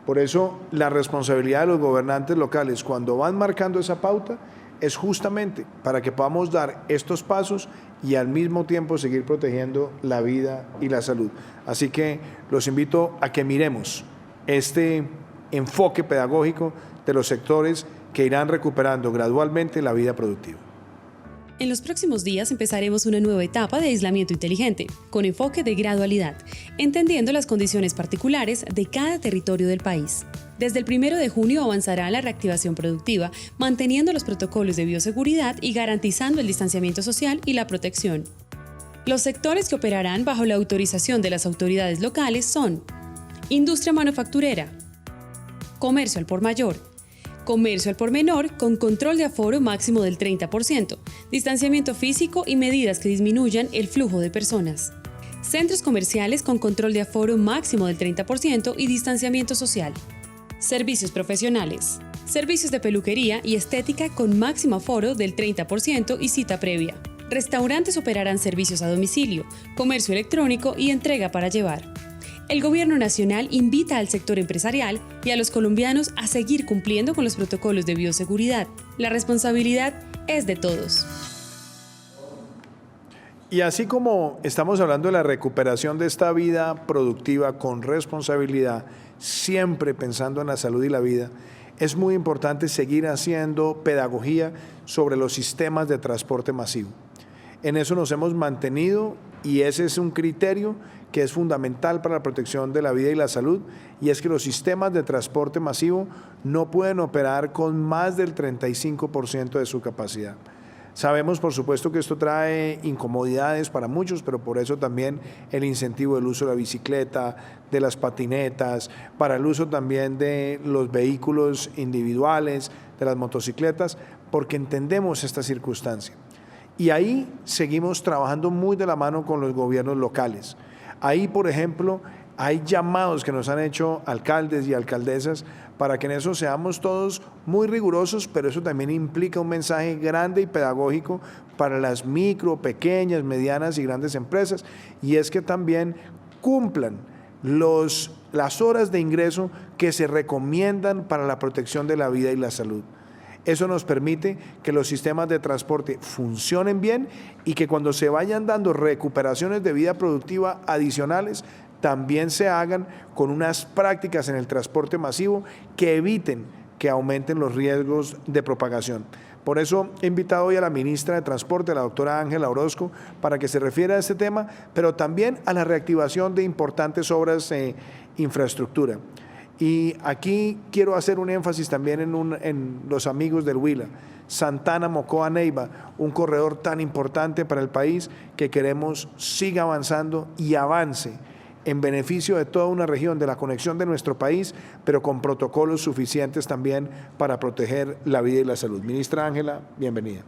Por eso, la responsabilidad de los gobernantes locales, cuando van marcando esa pauta, es justamente para que podamos dar estos pasos y al mismo tiempo seguir protegiendo la vida y la salud. Así que los invito a que miremos este enfoque pedagógico de los sectores que irán recuperando gradualmente la vida productiva. En los próximos días empezaremos una nueva etapa de aislamiento inteligente, con enfoque de gradualidad, entendiendo las condiciones particulares de cada territorio del país. Desde el 1 de junio avanzará la reactivación productiva, manteniendo los protocolos de bioseguridad y garantizando el distanciamiento social y la protección. Los sectores que operarán bajo la autorización de las autoridades locales son industria manufacturera, comercio al por mayor, comercio al por menor con control de aforo máximo del 30%, distanciamiento físico y medidas que disminuyan el flujo de personas. Centros comerciales con control de aforo máximo del 30% y distanciamiento social. Servicios profesionales. Servicios de peluquería y estética con máximo aforo del 30% y cita previa. Restaurantes operarán servicios a domicilio, comercio electrónico y entrega para llevar. El Gobierno Nacional invita al sector empresarial y a los colombianos a seguir cumpliendo con los protocolos de bioseguridad. La responsabilidad es de todos. Y así como estamos hablando de la recuperación de esta vida productiva con responsabilidad, siempre pensando en la salud y la vida, es muy importante seguir haciendo pedagogía sobre los sistemas de transporte masivo. En eso nos hemos mantenido y ese es un criterio que es fundamental para la protección de la vida y la salud, y es que los sistemas de transporte masivo no pueden operar con más del 35% de su capacidad. Sabemos, por supuesto, que esto trae incomodidades para muchos, pero por eso también el incentivo del uso de la bicicleta, de las patinetas, para el uso también de los vehículos individuales, de las motocicletas, porque entendemos esta circunstancia. Y ahí seguimos trabajando muy de la mano con los gobiernos locales. Ahí, por ejemplo, hay llamados que nos han hecho alcaldes y alcaldesas para que en eso seamos todos muy rigurosos, pero eso también implica un mensaje grande y pedagógico para las micro, pequeñas, medianas y grandes empresas, y es que también cumplan las horas de ingreso que se recomiendan para la protección de la vida y la salud. Eso nos permite que los sistemas de transporte funcionen bien y que cuando se vayan dando recuperaciones de vida productiva adicionales, también se hagan con unas prácticas en el transporte masivo que eviten que aumenten los riesgos de propagación. Por eso he invitado hoy a la ministra de Transporte, la doctora Ángela Orozco, para que se refiera a este tema, pero también a la reactivación de importantes obras de infraestructura. Y aquí quiero hacer un énfasis también en los amigos del Huila. Santana, Mocoa, Neiva, un corredor tan importante para el país que queremos siga avanzando y avance en beneficio de toda una región, de la conexión de nuestro país, pero con protocolos suficientes también para proteger la vida y la salud. Ministra Ángela, bienvenida.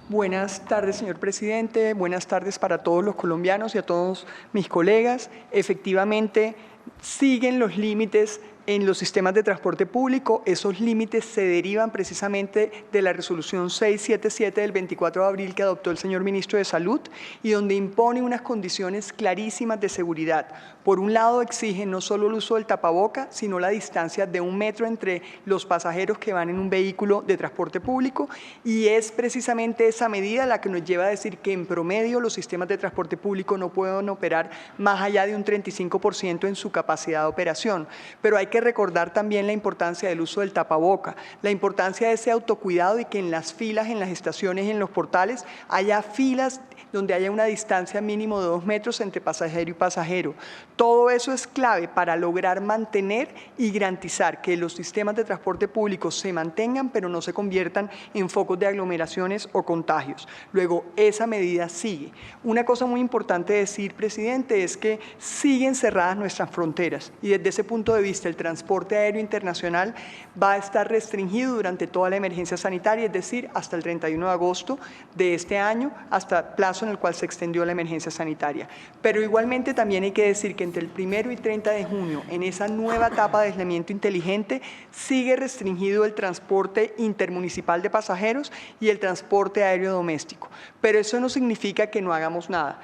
Buenas tardes, señor presidente. Buenas tardes para todos los colombianos y a todos mis colegas. Efectivamente, siguen los límites en los sistemas de transporte público. Esos límites se derivan precisamente de la resolución 677 del 24 de abril que adoptó el señor ministro de Salud y donde impone unas condiciones clarísimas de seguridad. Por un lado, exige no solo el uso del tapaboca, sino la distancia de 1 metro entre los pasajeros que van en un vehículo de transporte público, y es precisamente esa medida la que nos lleva a decir que en promedio los sistemas de transporte público no pueden operar más allá de un 35% en su capacidad de operación. Pero hay que recordar también la importancia del uso del tapaboca, la importancia de ese autocuidado y que en las filas, en las estaciones y en los portales haya filas donde haya una distancia mínimo de 2 metros entre pasajero y pasajero. Todo eso es clave para lograr mantener y garantizar que los sistemas de transporte público se mantengan, pero no se conviertan en focos de aglomeraciones o contagios. Luego, esa medida sigue. Una cosa muy importante decir, presidente, es que siguen cerradas nuestras fronteras y desde ese punto de vista el transporte aéreo internacional va a estar restringido durante toda la emergencia sanitaria, es decir, hasta el 31 de agosto de este año, hasta el plazo en el cual se extendió la emergencia sanitaria. Pero igualmente también hay que decir que entre el 1 y 30 de junio, en esa nueva etapa de aislamiento inteligente, sigue restringido el transporte intermunicipal de pasajeros y el transporte aéreo doméstico. Pero eso no significa que no hagamos nada.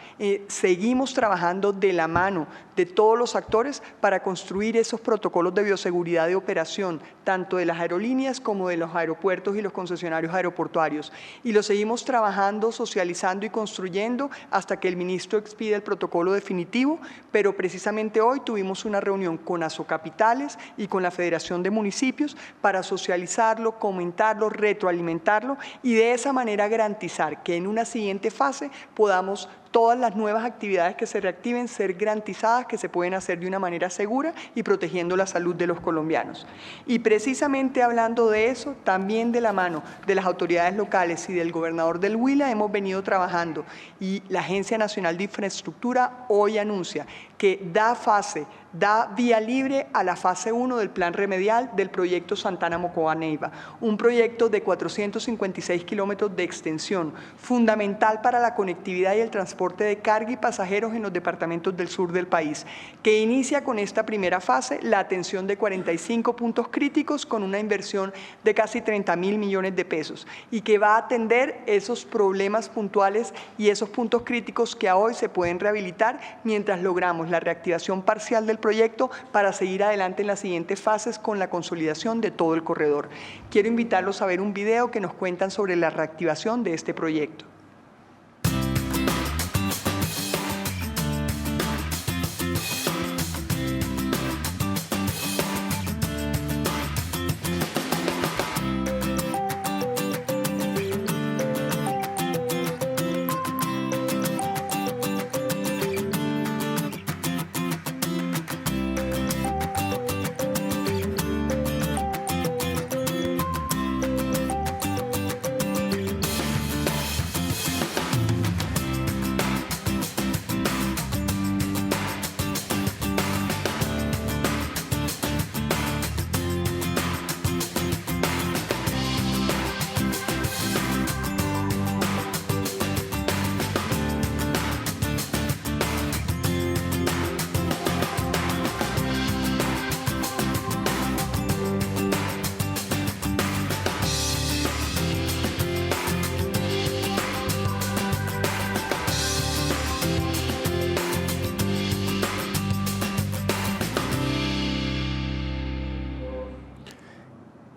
Seguimos trabajando de la mano de todos los actores para construir esos protocolos de bioseguridad de operación, tanto de las aerolíneas como de los aeropuertos y los concesionarios aeroportuarios. Y lo seguimos trabajando, socializando y construyendo hasta que el ministro expida el protocolo definitivo, pero precisamente hoy tuvimos una reunión con Asocapitales y con la Federación de Municipios para socializarlo, comentarlo, retroalimentarlo y de esa manera garantizar que en una siguiente fase podamos todas las nuevas actividades que se reactiven ser garantizadas, que se pueden hacer de una manera segura y protegiendo la salud de los colombianos. Y precisamente hablando de eso, también de la mano de las autoridades locales y del gobernador del Huila hemos venido trabajando y la Agencia Nacional de Infraestructura hoy anuncia que da vía libre a la fase 1 del plan remedial del proyecto Santana Mocoa Neiva, un proyecto de 456 kilómetros de extensión, fundamental para la conectividad y el transporte de carga y pasajeros en los departamentos del sur del país, que inicia con esta primera fase la atención de 45 puntos críticos con una inversión de casi 30.000 millones de pesos y que va a atender esos problemas puntuales y esos puntos críticos que a hoy se pueden rehabilitar mientras logramos la reactivación parcial del proyecto para seguir adelante en las siguientes fases con la consolidación de todo el corredor. Quiero invitarlos a ver un video que nos cuentan sobre la reactivación de este proyecto.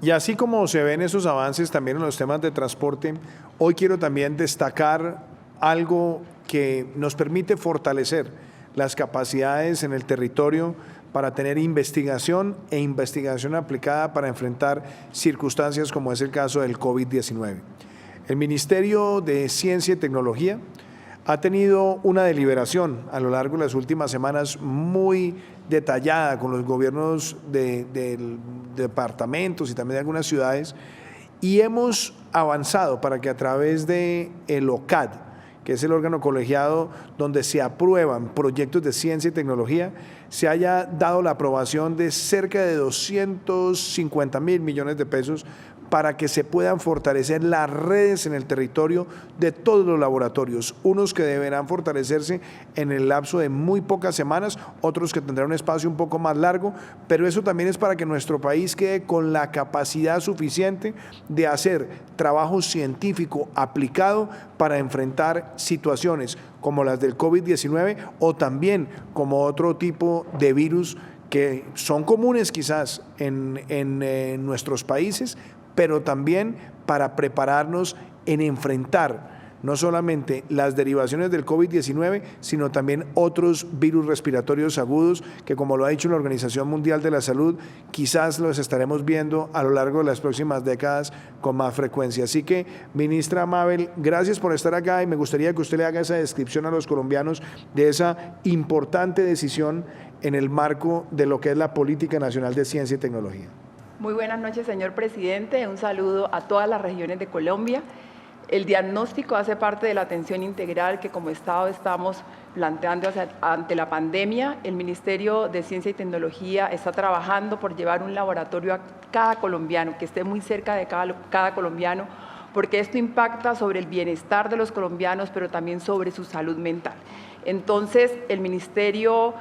Y así como se ven esos avances también en los temas de transporte, hoy quiero también destacar algo que nos permite fortalecer las capacidades en el territorio para tener investigación e investigación aplicada para enfrentar circunstancias como es el caso del COVID-19. El Ministerio de Ciencia y Tecnología ha tenido una deliberación a lo largo de las últimas semanas muy detallada con los gobiernos de departamentos y también de algunas ciudades, y hemos avanzado para que a través de el OCAD, que es el órgano colegiado donde se aprueban proyectos de ciencia y tecnología, se haya dado la aprobación de cerca de 250.000 millones de pesos para que se puedan fortalecer las redes en el territorio de todos los laboratorios, unos que deberán fortalecerse en el lapso de muy pocas semanas, otros que tendrán un espacio un poco más largo, pero eso también es para que nuestro país quede con la capacidad suficiente de hacer trabajo científico aplicado para enfrentar situaciones como las del COVID-19 o también como otro tipo de virus que son comunes quizás en nuestros países, pero también para prepararnos en enfrentar no solamente las derivaciones del COVID-19, sino también otros virus respiratorios agudos que, como lo ha dicho la Organización Mundial de la Salud, quizás los estaremos viendo a lo largo de las próximas décadas con más frecuencia. Así que, ministra Mabel, gracias por estar acá y me gustaría que usted le haga esa descripción a los colombianos de esa importante decisión en el marco de lo que es la Política Nacional de Ciencia y Tecnología. Muy buenas noches, señor presidente. Un saludo a todas las regiones de Colombia. El diagnóstico hace parte de la atención integral que como Estado estamos planteando ante la pandemia. El Ministerio de Ciencia y Tecnología está trabajando por llevar un laboratorio a cada colombiano, que esté muy cerca de cada colombiano, porque esto impacta sobre el bienestar de los colombianos, pero también sobre su salud mental. Entonces, el Ministerio,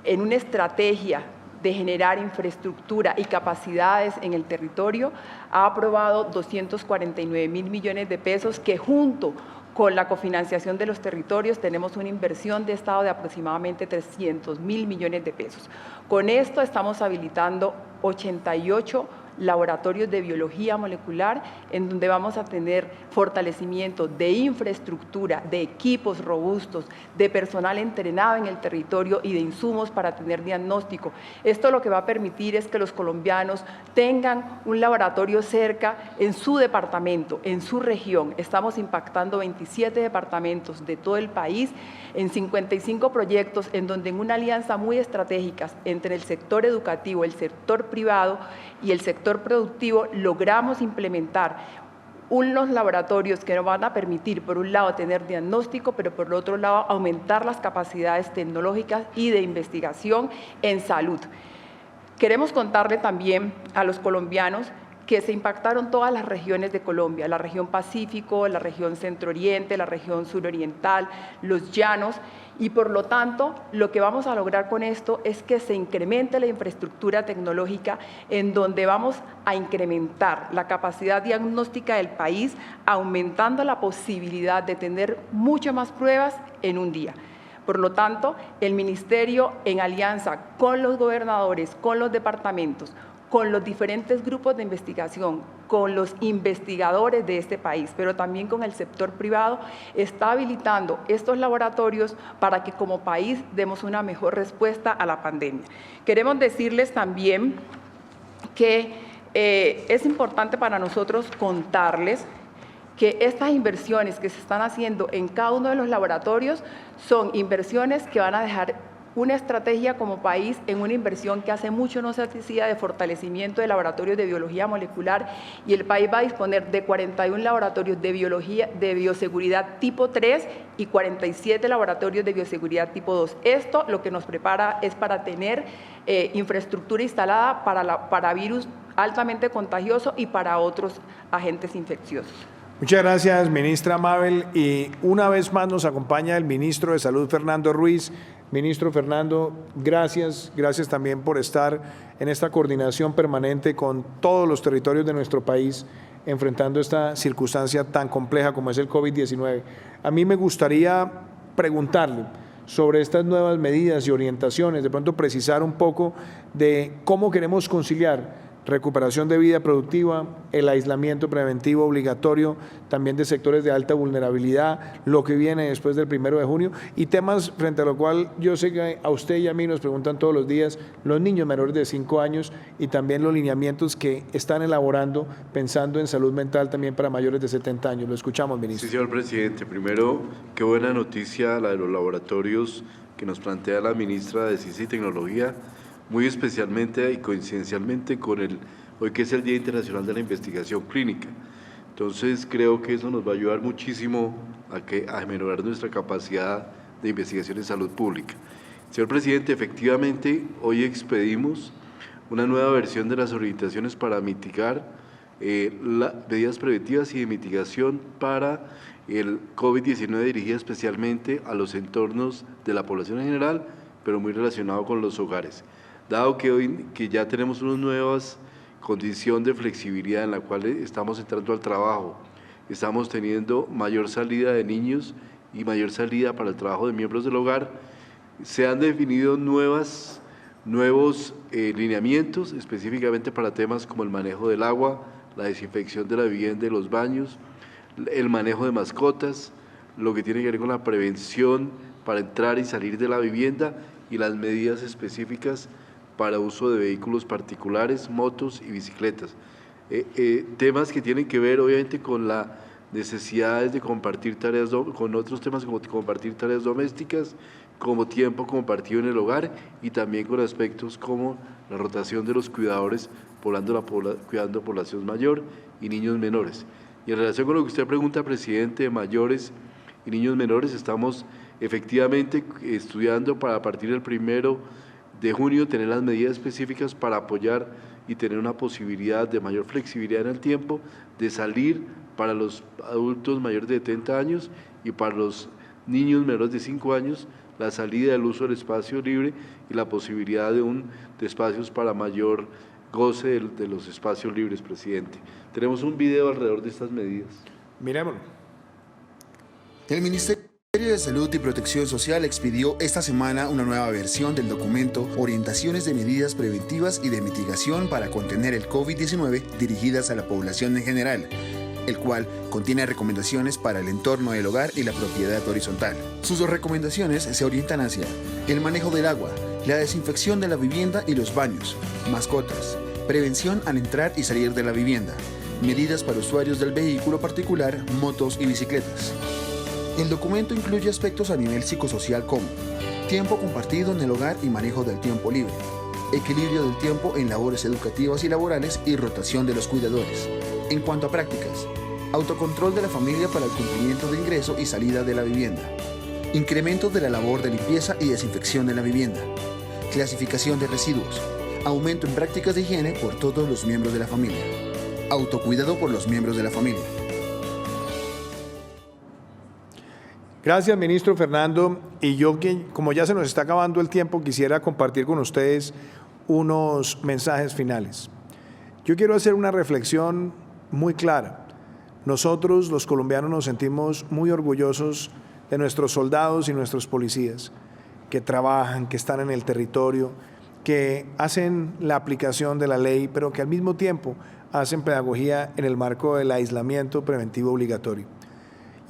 en una estrategia de generar infraestructura y capacidades en el territorio, ha aprobado 249.000 millones de pesos que junto con la cofinanciación de los territorios tenemos una inversión de Estado de aproximadamente 300.000 millones de pesos. Con esto estamos habilitando 88 laboratorios de biología molecular en donde vamos a tener fortalecimiento de infraestructura, de equipos robustos, de personal entrenado en el territorio y de insumos para tener diagnóstico. Esto lo que va a permitir es que los colombianos tengan un laboratorio cerca en su departamento, en su región. Estamos impactando 27 departamentos de todo el país en 55 proyectos en donde en una alianza muy estratégica entre el sector educativo, el sector privado y el sector productivo logramos implementar unos laboratorios que nos van a permitir, por un lado, tener diagnóstico, pero por otro lado, aumentar las capacidades tecnológicas y de investigación en salud. Queremos contarle también a los colombianos que se impactaron todas las regiones de Colombia, la región Pacífico, la región Centro-Oriente, la región Suroriental, los llanos, y por lo tanto, lo que vamos a lograr con esto es que se incremente la infraestructura tecnológica en donde vamos a incrementar la capacidad diagnóstica del país, aumentando la posibilidad de tener muchas más pruebas en un día. Por lo tanto, el Ministerio, en alianza con los gobernadores, con los departamentos, con los diferentes grupos de investigación, con los investigadores de este país, pero también con el sector privado, está habilitando estos laboratorios para que como país demos una mejor respuesta a la pandemia. Queremos decirles también que es importante para nosotros contarles que estas inversiones que se están haciendo en cada uno de los laboratorios son inversiones que van a dejar una estrategia como país en una inversión que hace mucho no se hacía de fortalecimiento de laboratorios de biología molecular, y el país va a disponer de 41 laboratorios de biología de bioseguridad tipo 3 y 47 laboratorios de bioseguridad tipo 2. Esto lo que nos prepara es para tener infraestructura instalada para virus altamente contagiosos y para otros agentes infecciosos. Muchas gracias, ministra Mabel. Y una vez más nos acompaña el ministro de Salud, Fernando Ruiz. Ministro Fernando, gracias también por estar en esta coordinación permanente con todos los territorios de nuestro país, enfrentando esta circunstancia tan compleja como es el COVID-19. A mí me gustaría preguntarle sobre estas nuevas medidas y orientaciones, de pronto precisar un poco de cómo queremos conciliar recuperación de vida productiva, el aislamiento preventivo obligatorio, también de sectores de alta vulnerabilidad, lo que viene después del 1 de junio y temas frente a lo cual yo sé que a usted y a mí nos preguntan todos los días los niños menores de 5 años y también los lineamientos que están elaborando pensando en salud mental también para mayores de 70 años. Lo escuchamos, ministro. Sí, señor presidente. Primero, qué buena noticia la de los laboratorios que nos plantea la ministra de Ciencia y Tecnología, muy especialmente y coincidencialmente con hoy que es el Día Internacional de la Investigación Clínica. Entonces creo que eso nos va a ayudar muchísimo a mejorar nuestra capacidad de investigación en salud pública. Señor presidente, efectivamente hoy expedimos una nueva versión de las orientaciones para mitigar medidas preventivas y de mitigación para el COVID-19 dirigida especialmente a los entornos de la población en general, pero muy relacionado con los hogares. Dado que hoy ya tenemos una nueva condición de flexibilidad en la cual estamos entrando al trabajo, estamos teniendo mayor salida de niños y mayor salida para el trabajo de miembros del hogar, se han definido nuevos lineamientos específicamente para temas como el manejo del agua, la desinfección de la vivienda y los baños, el manejo de mascotas, lo que tiene que ver con la prevención para entrar y salir de la vivienda y las medidas específicas para uso de vehículos particulares, motos y bicicletas. Temas que tienen que ver obviamente con las necesidades de compartir tareas, con otros temas como compartir tareas domésticas, como tiempo compartido en el hogar y también con aspectos como la rotación de los cuidadores, cuidando población mayor y niños menores. Y en relación con lo que usted pregunta, presidente, de mayores y niños menores, estamos efectivamente estudiando para a partir del 1 de junio tener las medidas específicas para apoyar y tener una posibilidad de mayor flexibilidad en el tiempo, de salir para los adultos mayores de 70 años y para los niños menores de 5 años, la salida del uso del espacio libre y la posibilidad de espacios para mayor goce de los espacios libres, presidente. Tenemos un video alrededor de estas medidas. Miremoslo. El Ministerio de Salud y Protección Social expidió esta semana una nueva versión del documento Orientaciones de Medidas Preventivas y de Mitigación para contener el COVID-19 dirigidas a la población en general, el cual contiene recomendaciones para el entorno del hogar y la propiedad horizontal. Sus recomendaciones se orientan hacia el manejo del agua, la desinfección de la vivienda y los baños, mascotas, prevención al entrar y salir de la vivienda, medidas para usuarios del vehículo particular, motos y bicicletas. El documento incluye aspectos a nivel psicosocial como tiempo compartido en el hogar y manejo del tiempo libre, equilibrio del tiempo en labores educativas y laborales y rotación de los cuidadores. En cuanto a prácticas, autocontrol de la familia para el cumplimiento de ingreso y salida de la vivienda, incremento de la labor de limpieza y desinfección de la vivienda, clasificación de residuos, aumento en prácticas de higiene por todos los miembros de la familia, autocuidado por los miembros de la familia. Gracias, ministro Fernando. Y yo, como ya se nos está acabando el tiempo, quisiera compartir con ustedes unos mensajes finales. Yo quiero hacer una reflexión muy clara. Nosotros, los colombianos, nos sentimos muy orgullosos de nuestros soldados y nuestros policías que trabajan, que están en el territorio, que hacen la aplicación de la ley, pero que al mismo tiempo hacen pedagogía en el marco del aislamiento preventivo obligatorio.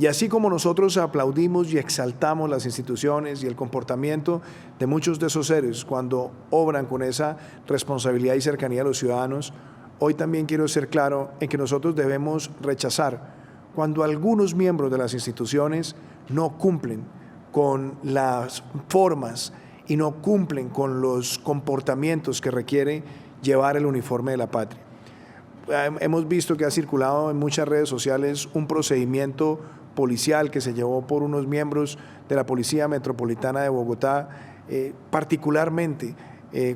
Y así como nosotros aplaudimos y exaltamos las instituciones y el comportamiento de muchos de esos seres cuando obran con esa responsabilidad y cercanía a los ciudadanos, hoy también quiero ser claro en que nosotros debemos rechazar cuando algunos miembros de las instituciones no cumplen con las formas y no cumplen con los comportamientos que requiere llevar el uniforme de la patria. Hemos visto que ha circulado en muchas redes sociales un procedimiento policial que se llevó por unos miembros de la Policía Metropolitana de Bogotá, particularmente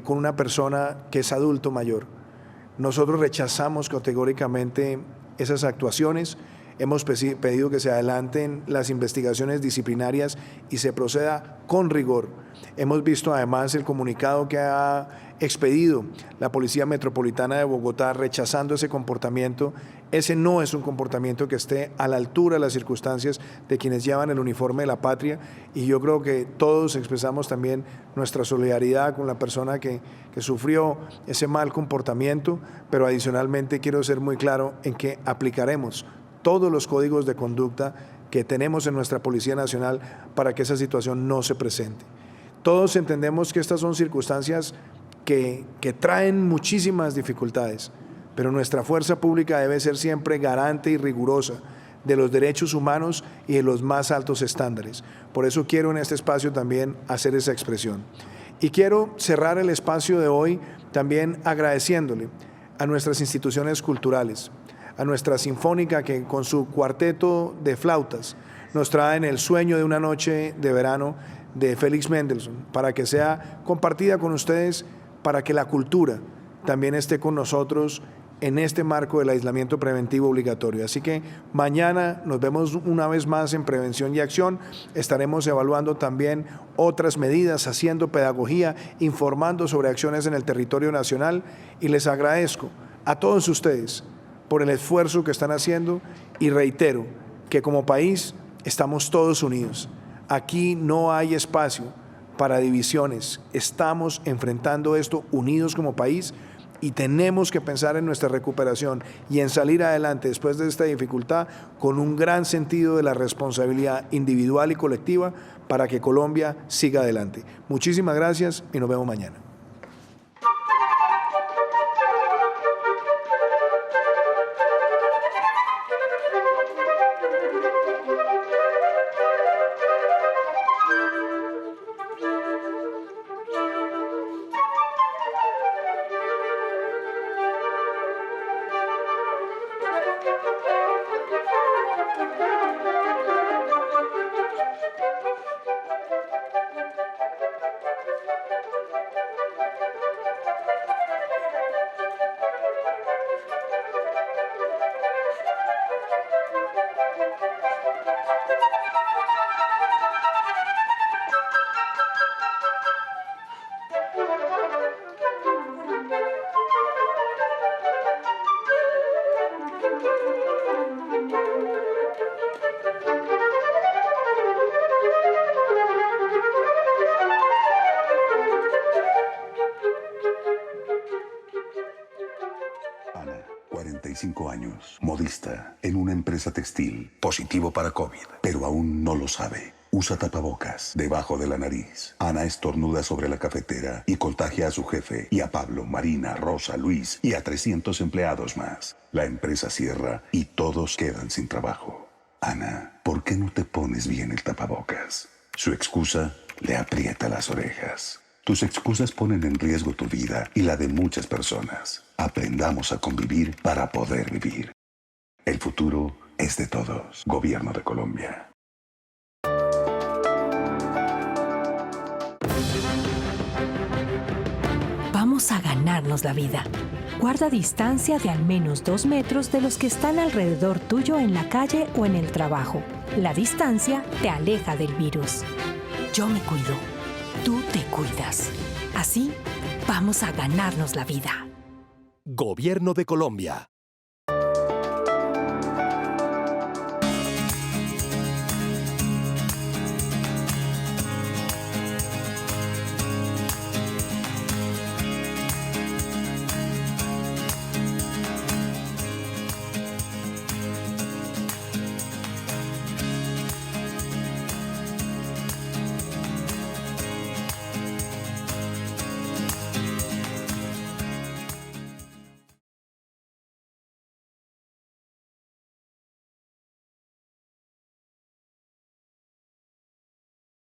con una persona que es adulto mayor. Nosotros rechazamos categóricamente esas actuaciones, hemos pedido que se adelanten las investigaciones disciplinarias y se proceda con rigor. Hemos visto además el comunicado que ha expedido la Policía Metropolitana de Bogotá rechazando ese comportamiento. Ese no es un comportamiento que esté a la altura de las circunstancias de quienes llevan el uniforme de la patria, y yo creo que todos expresamos también nuestra solidaridad con la persona que sufrió ese mal comportamiento, pero adicionalmente quiero ser muy claro en que aplicaremos todos los códigos de conducta que tenemos en nuestra Policía Nacional para que esa situación no se presente. Todos entendemos que estas son circunstancias que traen muchísimas dificultades, pero nuestra fuerza pública debe ser siempre garante y rigurosa de los derechos humanos y de los más altos estándares. Por eso quiero en este espacio también hacer esa expresión. Y quiero cerrar el espacio de hoy también agradeciéndole a nuestras instituciones culturales, a nuestra Sinfónica, que con su cuarteto de flautas nos traen El sueño de una noche de verano de Félix Mendelssohn, para que sea compartida con ustedes, para que la cultura también esté con nosotros en este marco del aislamiento preventivo obligatorio. Así que mañana nos vemos una vez más en Prevención y Acción. Estaremos evaluando también otras medidas, haciendo pedagogía, informando sobre acciones en el territorio nacional, y les agradezco a todos ustedes por el esfuerzo que están haciendo, y reitero que como país estamos todos unidos. Aquí no hay espacio para divisiones. Estamos enfrentando esto unidos como país, y tenemos que pensar en nuestra recuperación y en salir adelante después de esta dificultad con un gran sentido de la responsabilidad individual y colectiva para que Colombia siga adelante. Muchísimas gracias y nos vemos mañana. Ana, 45 años, modista, en una empresa textil, positivo para COVID, pero aún no lo sabe. Usa tapabocas debajo de la nariz. Ana estornuda sobre la cafetera y contagia a su jefe y a Pablo, Marina, Rosa, Luis y a 300 empleados más. La empresa cierra y todos quedan sin trabajo. Ana, ¿por qué no te pones bien el tapabocas? Su excusa le aprieta las orejas. Tus excusas ponen en riesgo tu vida y la de muchas personas. Aprendamos a convivir para poder vivir. El futuro es de todos. Gobierno de Colombia. Vamos a ganarnos la vida. Guarda distancia de al menos 2 metros de los que están alrededor tuyo en la calle o en el trabajo. La distancia te aleja del virus. Yo me cuido. Tú te cuidas. Así, vamos a ganarnos la vida. Gobierno de Colombia.